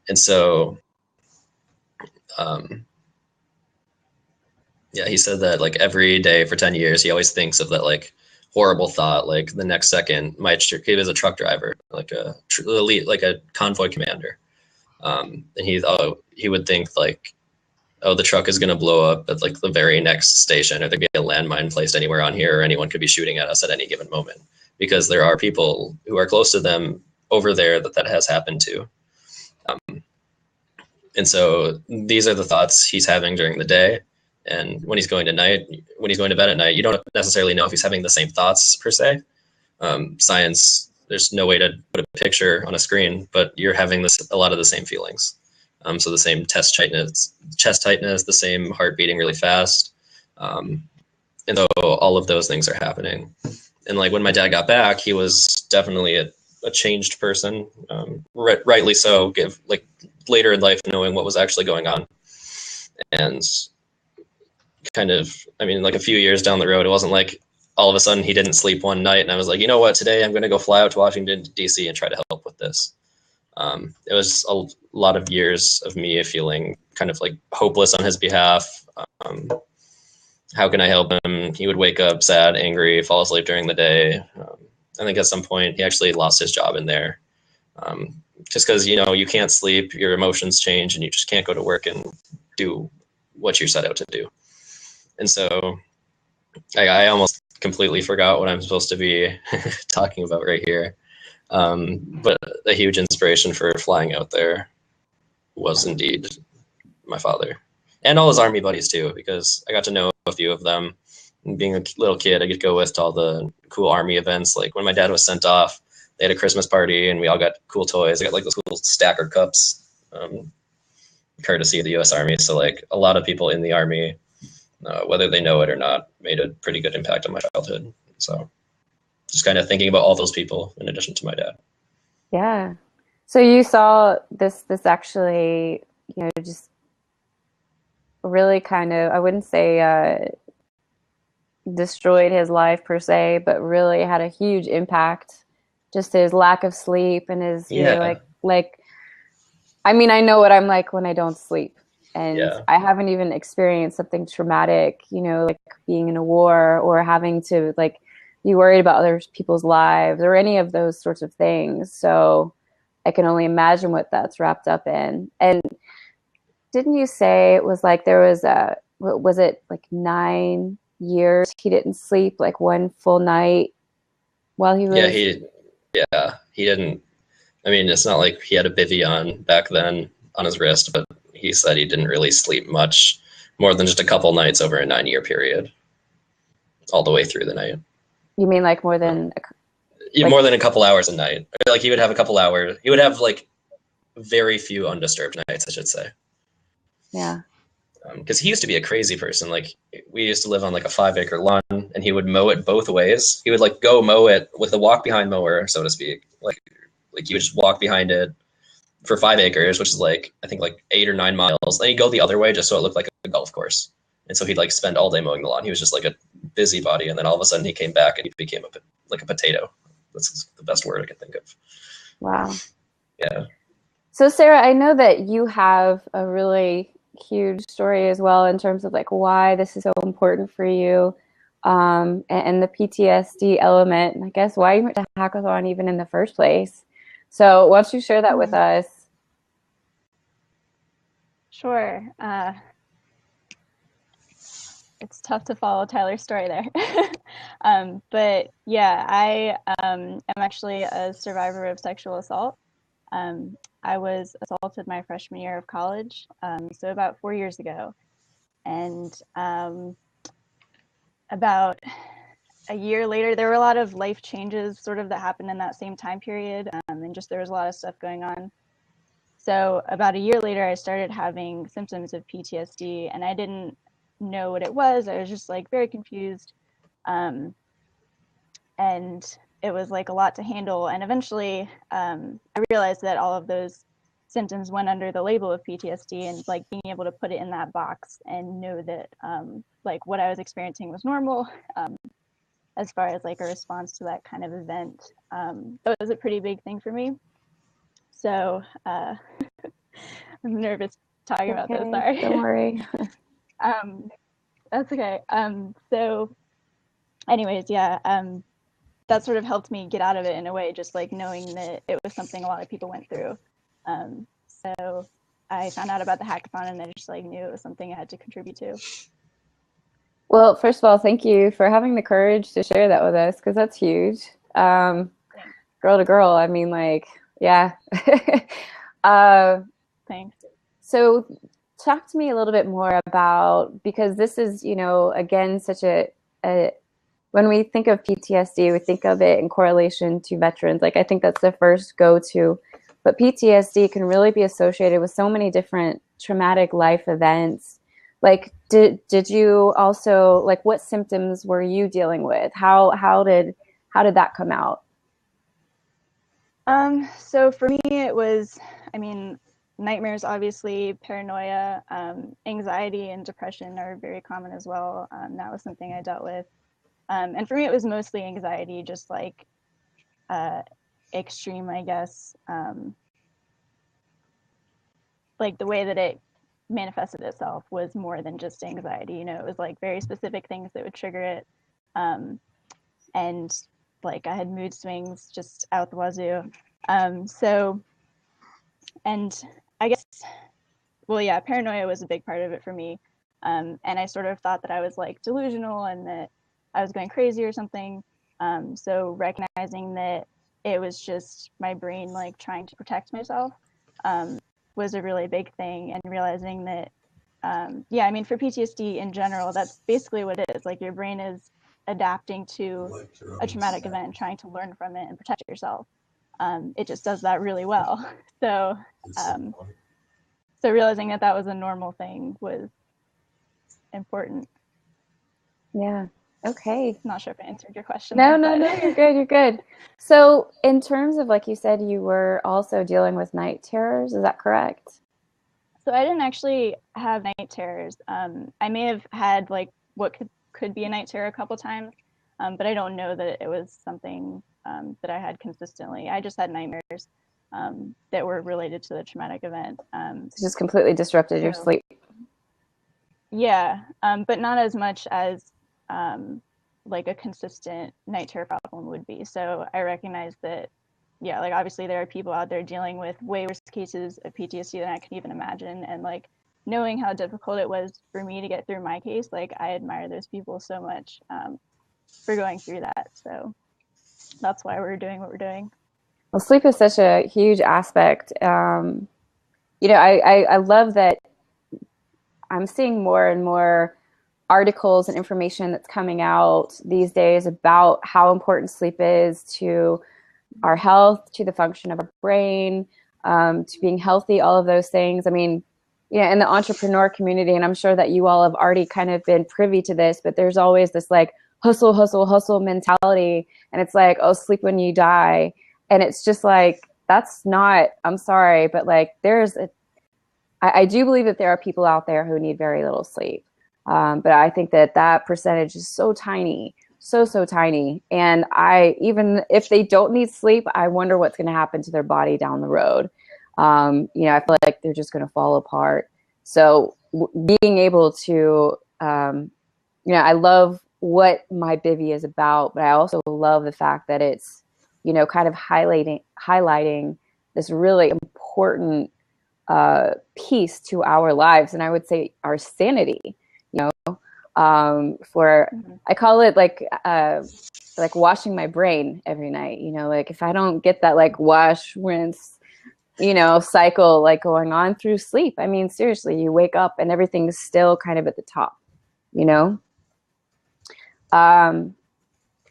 S2: and so yeah, he said that like every day for 10 years, he always thinks of that like horrible thought, like the next second, he was a truck driver, like a elite, like a convoy commander. And he would think like, oh, the truck is going to blow up at like the very next station, or there could be a landmine placed anywhere on here, or anyone could be shooting at us at any given moment, because there are people who are close to them over there that has happened to. And so these are the thoughts he's having during the day. And when he's going to bed at night, you don't necessarily know if he's having the same thoughts per se. Science, there's no way to put a picture on a screen, but you're having a lot of the same feelings. So the same chest tightness, the same heart beating really fast. And so all of those things are happening. And like when my dad got back, he was definitely a changed person, rightly so, like later in life, knowing what was actually going on. And kind of, I mean, like a few years down the road, it wasn't like all of a sudden he didn't sleep one night and I was like, you know what, today I'm going to go fly out to Washington, D.C. and try to help with this. It was a lot of years of me feeling kind of like hopeless on his behalf. How can I help him? He would wake up sad, angry, fall asleep during the day. I think at some point he actually lost his job in there. Just because, you know, you can't sleep, your emotions change, and you just can't go to work and do what you're set out to do. And so I almost completely forgot what I'm supposed to be talking about right here. But a huge inspiration for flying out there was indeed my father, and all his Army buddies too, because I got to know a few of them. And being a little kid, I could go with to all the cool Army events. Like when my dad was sent off, they had a Christmas party and we all got cool toys. I got like those cool stacker cups, courtesy of the U.S. Army. So like a lot of people in the Army, whether they know it or not, made a pretty good impact on my childhood. So just kind of thinking about all those people in addition to my dad.
S1: Yeah. So you saw this actually, you know, just really kind of, I wouldn't say destroyed his life per se, but really had a huge impact. Just his lack of sleep and his, you know, like, I mean, I know what I'm like when I don't sleep. And I haven't even experienced something traumatic, you know, like being in a war or having to like be worried about other people's lives or any of those sorts of things. So I can only imagine what that's wrapped up in. And didn't you say it was like there was was it like 9 years he didn't sleep, like one full night while he was?
S2: He didn't. I mean, it's not like he had a bivvy on back then on his wrist, but he said he didn't really sleep much more than just a couple nights over a 9-year period, all the way through the night.
S1: You mean like more than
S2: more than a couple hours a night? Like he would have a couple hours. He would have like very few undisturbed nights, I should say.
S1: Yeah.
S2: Because he used to be a crazy person. Like we used to live on like a 5-acre lawn, and he would mow it both ways. He would like go mow it with a walk behind mower, so to speak. Like you would just walk behind it for 5 acres, which is like, I think like 8 or 9 miles. Then he'd go the other way just so it looked like a golf course. And so he'd like spend all day mowing the lawn. He was just like a busybody. And then all of a sudden he came back and he became like a potato. That's the best word I can think of.
S1: Wow.
S2: Yeah.
S1: So Sarah, I know that you have a really huge story as well in terms of like why this is so important for you, and the PTSD element, and I guess why you went to hackathon even in the first place. So why don't you share that with us?
S3: Sure. It's tough to follow Tyler's story there. But yeah, I am actually a survivor of sexual assault. I was assaulted my freshman year of college, so about 4 years ago. And about a year later, there were a lot of life changes sort of that happened in that same time period, and just there was a lot of stuff going on. So about a year later, I started having symptoms of PTSD, and I didn't know what it was. I was just like very confused. And it was like a lot to handle. And eventually I realized that all of those symptoms went under the label of PTSD, and like being able to put it in that box and know that like what I was experiencing was normal as far as like a response to that kind of event. That was a pretty big thing for me. So I'm nervous talking about this, sorry.
S1: Don't worry.
S3: That's okay. So anyways, yeah, that sort of helped me get out of it in a way, just like knowing that it was something a lot of people went through. So I found out about the hackathon, and I just like knew it was something I had to contribute to.
S1: Well, first of all, thank you for having the courage to share that with us, because that's huge. Girl to girl, I mean, like, yeah.
S3: Thanks.
S1: So talk to me a little bit more about, because this is, you know, again, such a when we think of PTSD, we think of it in correlation to veterans. Like, I think that's the first go-to. But PTSD can really be associated with so many different traumatic life events. Like, did you also, like, what symptoms were you dealing with? How did that come out?
S3: So for me, it was, I mean, nightmares, obviously, paranoia, anxiety and depression are very common as well. That was something I dealt with. And for me, it was mostly anxiety, just like extreme, I guess. Like the way that it manifested itself was more than just anxiety. You know, it was like very specific things that would trigger it. And like I had mood swings just out the wazoo. So, and I guess, well, yeah, paranoia was a big part of it for me. And I sort of thought that I was like delusional and that I was going crazy or something. So recognizing that it was just my brain like trying to protect myself was a really big thing, and realizing that, yeah, I mean, for PTSD in general, that's basically what it is. Like your brain is adapting to a traumatic event and trying to learn from it and protect yourself. It just does that really well. So, so realizing that that was a normal thing was important.
S1: Yeah. Okay.
S3: Not sure if I answered your question.
S1: No, you're good. You're good. So in terms of, like you said, you were also dealing with night terrors. Is that correct?
S3: So I didn't actually have night terrors. I may have had like what could be a night terror a couple times, but I don't know that it was something that I had consistently. I just had nightmares that were related to the traumatic event.
S1: It just completely disrupted your sleep.
S3: Yeah, but not as much as like a consistent night terror problem would be. So I recognize that, yeah, like obviously there are people out there dealing with way worse cases of PTSD than I can even imagine. And like knowing how difficult it was for me to get through my case, like I admire those people so much for going through that. So that's why we're doing what we're doing.
S1: Well, sleep is such a huge aspect. You know, I love that I'm seeing more and more articles and information that's coming out these days about how important sleep is to our health, to the function of our brain, to being healthy, all of those things. I mean, yeah, in the entrepreneur community, and I'm sure that you all have already kind of been privy to this, but there's always this like hustle, hustle, hustle mentality. And it's like, oh, sleep when you die. And it's just like, that's not, I'm sorry, but like I do believe that there are people out there who need very little sleep. But I think that percentage is so tiny, so tiny. And even if they don't need sleep, I wonder what's going to happen to their body down the road. You know, I feel like they're just going to fall apart. So being able to, you know, I love what my bivy is about, but I also love the fact that it's, you know, kind of highlighting this really important piece to our lives. And I would say our sanity, you know, I call it like washing my brain every night, you know, like if I don't get that like wash, rinse, you know, cycle like going on through sleep, I mean, seriously, you wake up and everything's still kind of at the top, you know?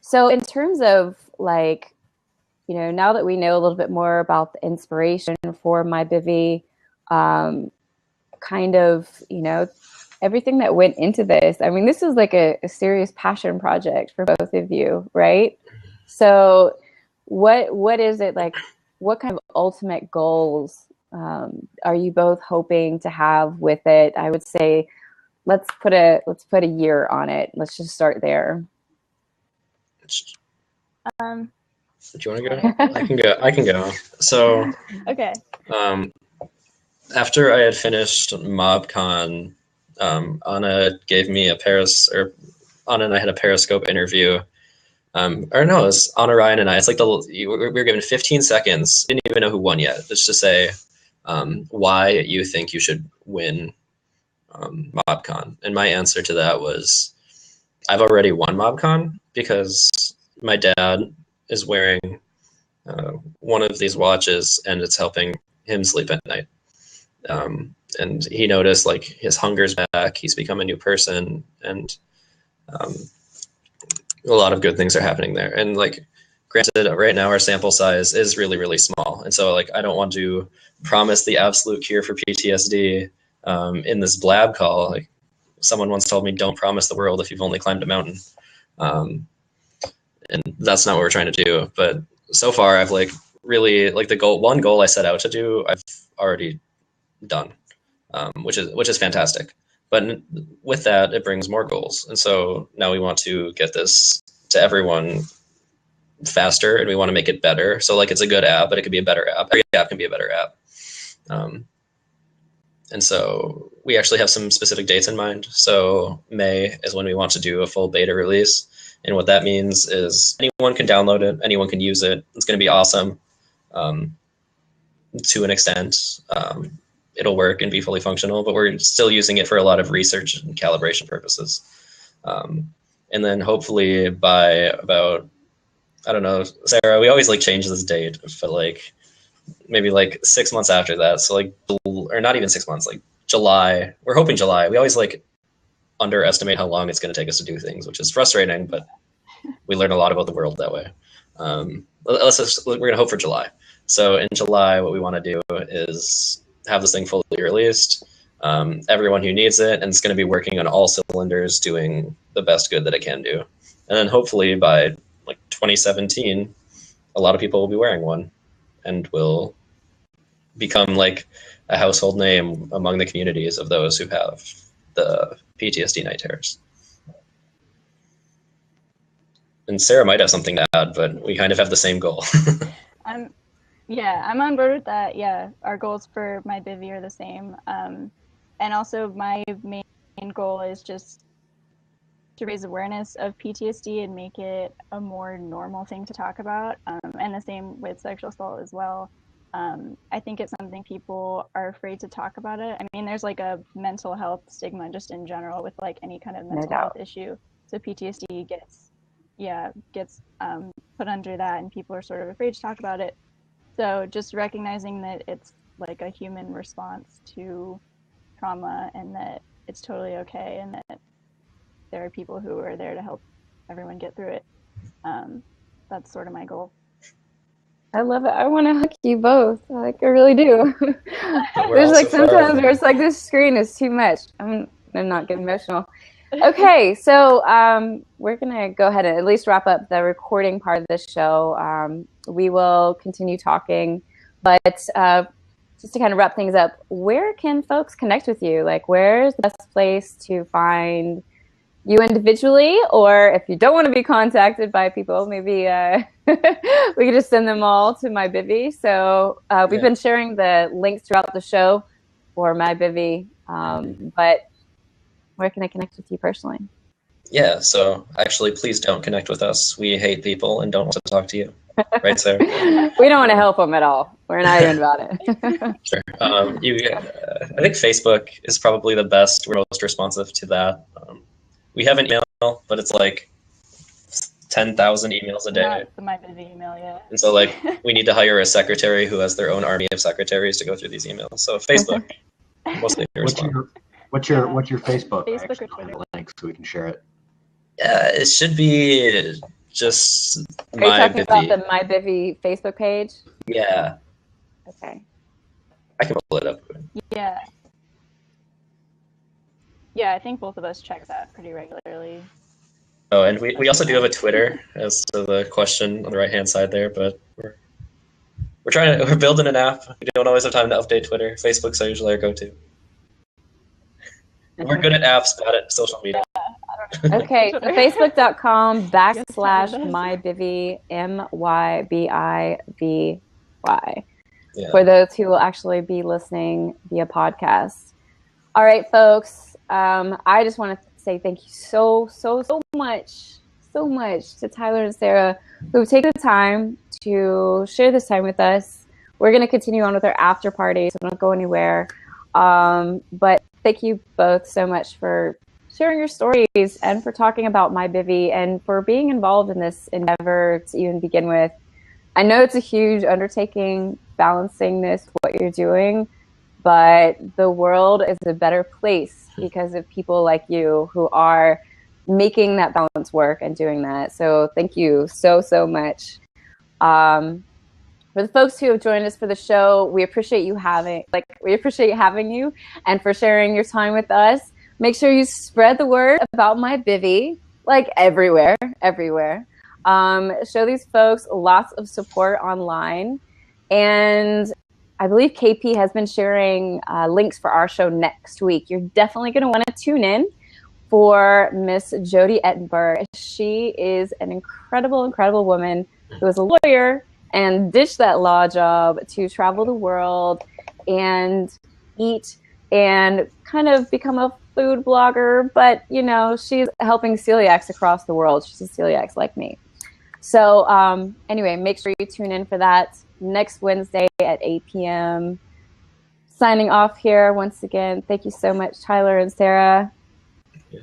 S1: So in terms of like, you know, now that we know a little bit more about the inspiration for my bivy, kind of, you know, everything that went into this. I mean, this is like a serious passion project for both of you, right? So what is it like? What kind of ultimate goals are you both hoping to have with it? I would say let's put a year on it. Let's just start there.
S3: Um,
S2: Do you want to go? I can go. So,
S3: okay.
S2: After I had finished MobCon, Anna gave me Anna and I had a Periscope interview. Or no, it was Anna, Ryan, and I. It's like we were given 15 seconds. Didn't even know who won yet. Just to say why you think you should win MobCon. And my answer to that was, I've already won MobCon because my dad is wearing one of these watches, and it's helping him sleep at night. And he noticed like his hunger's back. He's become a new person, and a lot of good things are happening there. And like, granted, right now our sample size is really, really small, and so like I don't want to promise the absolute cure for PTSD in this blab call. Like someone once told me, don't promise the world if you've only climbed a mountain. And that's not what we're trying to do. But so far, I've like really like one goal I set out to do, I've already done, which is fantastic. But with that, it brings more goals. And so now we want to get this to everyone faster, and we want to make it better. So like it's a good app, but it could be a better app. Every app can be a better app. And so we actually have some specific dates in mind. So May is when we want to do a full beta release. And what that means is anyone can download it, anyone can use it. It's going to be awesome to an extent. It'll work and be fully functional, but we're still using it for a lot of research and calibration purposes. And then hopefully by about, I don't know, Sarah, we always like change this date, but like maybe like 6 months after that. So like, or not even 6 months, like July. We're hoping July. We always like underestimate how long it's going to take us to do things, which is frustrating, but we learn a lot about the world that way. We're going to hope for July. So in July, what we want to do is have this thing fully released, everyone who needs it, and it's going to be working on all cylinders, doing the best good that it can do. And then hopefully by like 2017, a lot of people will be wearing one and will become like a household name among the communities of those who have the PTSD night terrors. And Sarah might have something to add, but we kind of have the same goal.
S3: I'm on board with that. Yeah, our goals for my bivy are the same. And also my main goal is just to raise awareness of PTSD and make it a more normal thing to talk about. And the same with sexual assault as well. I think it's something people are afraid to talk about it. I mean, there's like a mental health stigma just in general with like any kind of mental health issue. So PTSD gets put under that, and people are sort of afraid to talk about it. So just recognizing that it's like a human response to trauma, and that it's totally okay, and that there are people who are there to help everyone get through it. That's sort of my goal.
S1: I love it. I want to hug you both. Like I really do. There's like sometimes where it's like this screen is too much. I'm not getting emotional. Okay, so we're gonna go ahead and at least wrap up the recording part of this show. We will continue talking, but just to kind of wrap things up, where can folks connect with you? Like, where's the best place to find you individually, or if you don't want to be contacted by people, maybe we could just send them all to my bivy. So we've been sharing the links throughout the show for my bivy, but where can I connect with you personally?
S2: Yeah, so actually, please don't connect with us. We hate people and don't want to talk to you. Right, Sarah?
S1: We don't want to help them at all. We're not even about it.
S2: Sure. I think Facebook is probably the best. We're most responsive to that. We have an email, but it's like 10,000 emails a day.
S3: Not the MyBusy email yet.
S2: And so like we need to hire a secretary who has their own army of secretaries to go through these emails. So Facebook, mostly respond.
S4: What's your Facebook?
S3: Facebook or
S4: Find
S3: Twitter.
S4: the link so we can share it.
S2: Yeah, it should be just
S1: Are you talking
S2: MyBivy.
S1: about the MyBivy Facebook page?
S2: Yeah.
S1: Okay.
S2: I can pull it up.
S3: Yeah. Yeah, I think both of us check that pretty regularly.
S2: Oh, and we also do have a Twitter as to the question on the right-hand side there, but we're building an app. We don't always have time to update Twitter. Facebook's usually our go-to. We're good at apps, bad at social media.
S1: Okay, so facebook.com/mybivy, MYBIVY, for those who will actually be listening via podcast. All right, folks, I just want to say thank you so much to Tyler and Sarah who've taken the time to share this time with us. We're going to continue on with our after party, so don't go anywhere. But thank you both so much for sharing your stories and for talking about MyBivy and for being involved in this endeavor to even begin with. I know it's a huge undertaking balancing this, what you're doing, but the world is a better place because of people like you who are making that balance work and doing that. So thank you so much. For the folks who have joined us for the show, we appreciate having you and for sharing your time with us. Make sure you spread the word about MyBivy, like everywhere. Show these folks lots of support online. And I believe KP has been sharing links for our show next week. You're definitely going to want to tune in for Miss Jody Ettenberg. She is an incredible woman who is a lawyer and ditched that law job to travel the world and eat and kind of become a food blogger. But, you know, she's helping celiacs across the world. She's a celiac like me. So anyway, make sure you tune in for that next Wednesday at 8 p.m. Signing off here once again. Thank you so much, Tyler and Sarah.
S2: Yeah.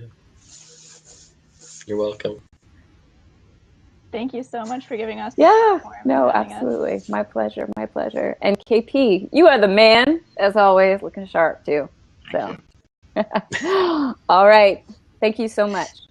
S2: You're welcome.
S3: Thank you so much for giving us.
S1: Absolutely. Us. My pleasure. And KP, you are the man, as always, looking sharp too. So, all right. Thank you so much.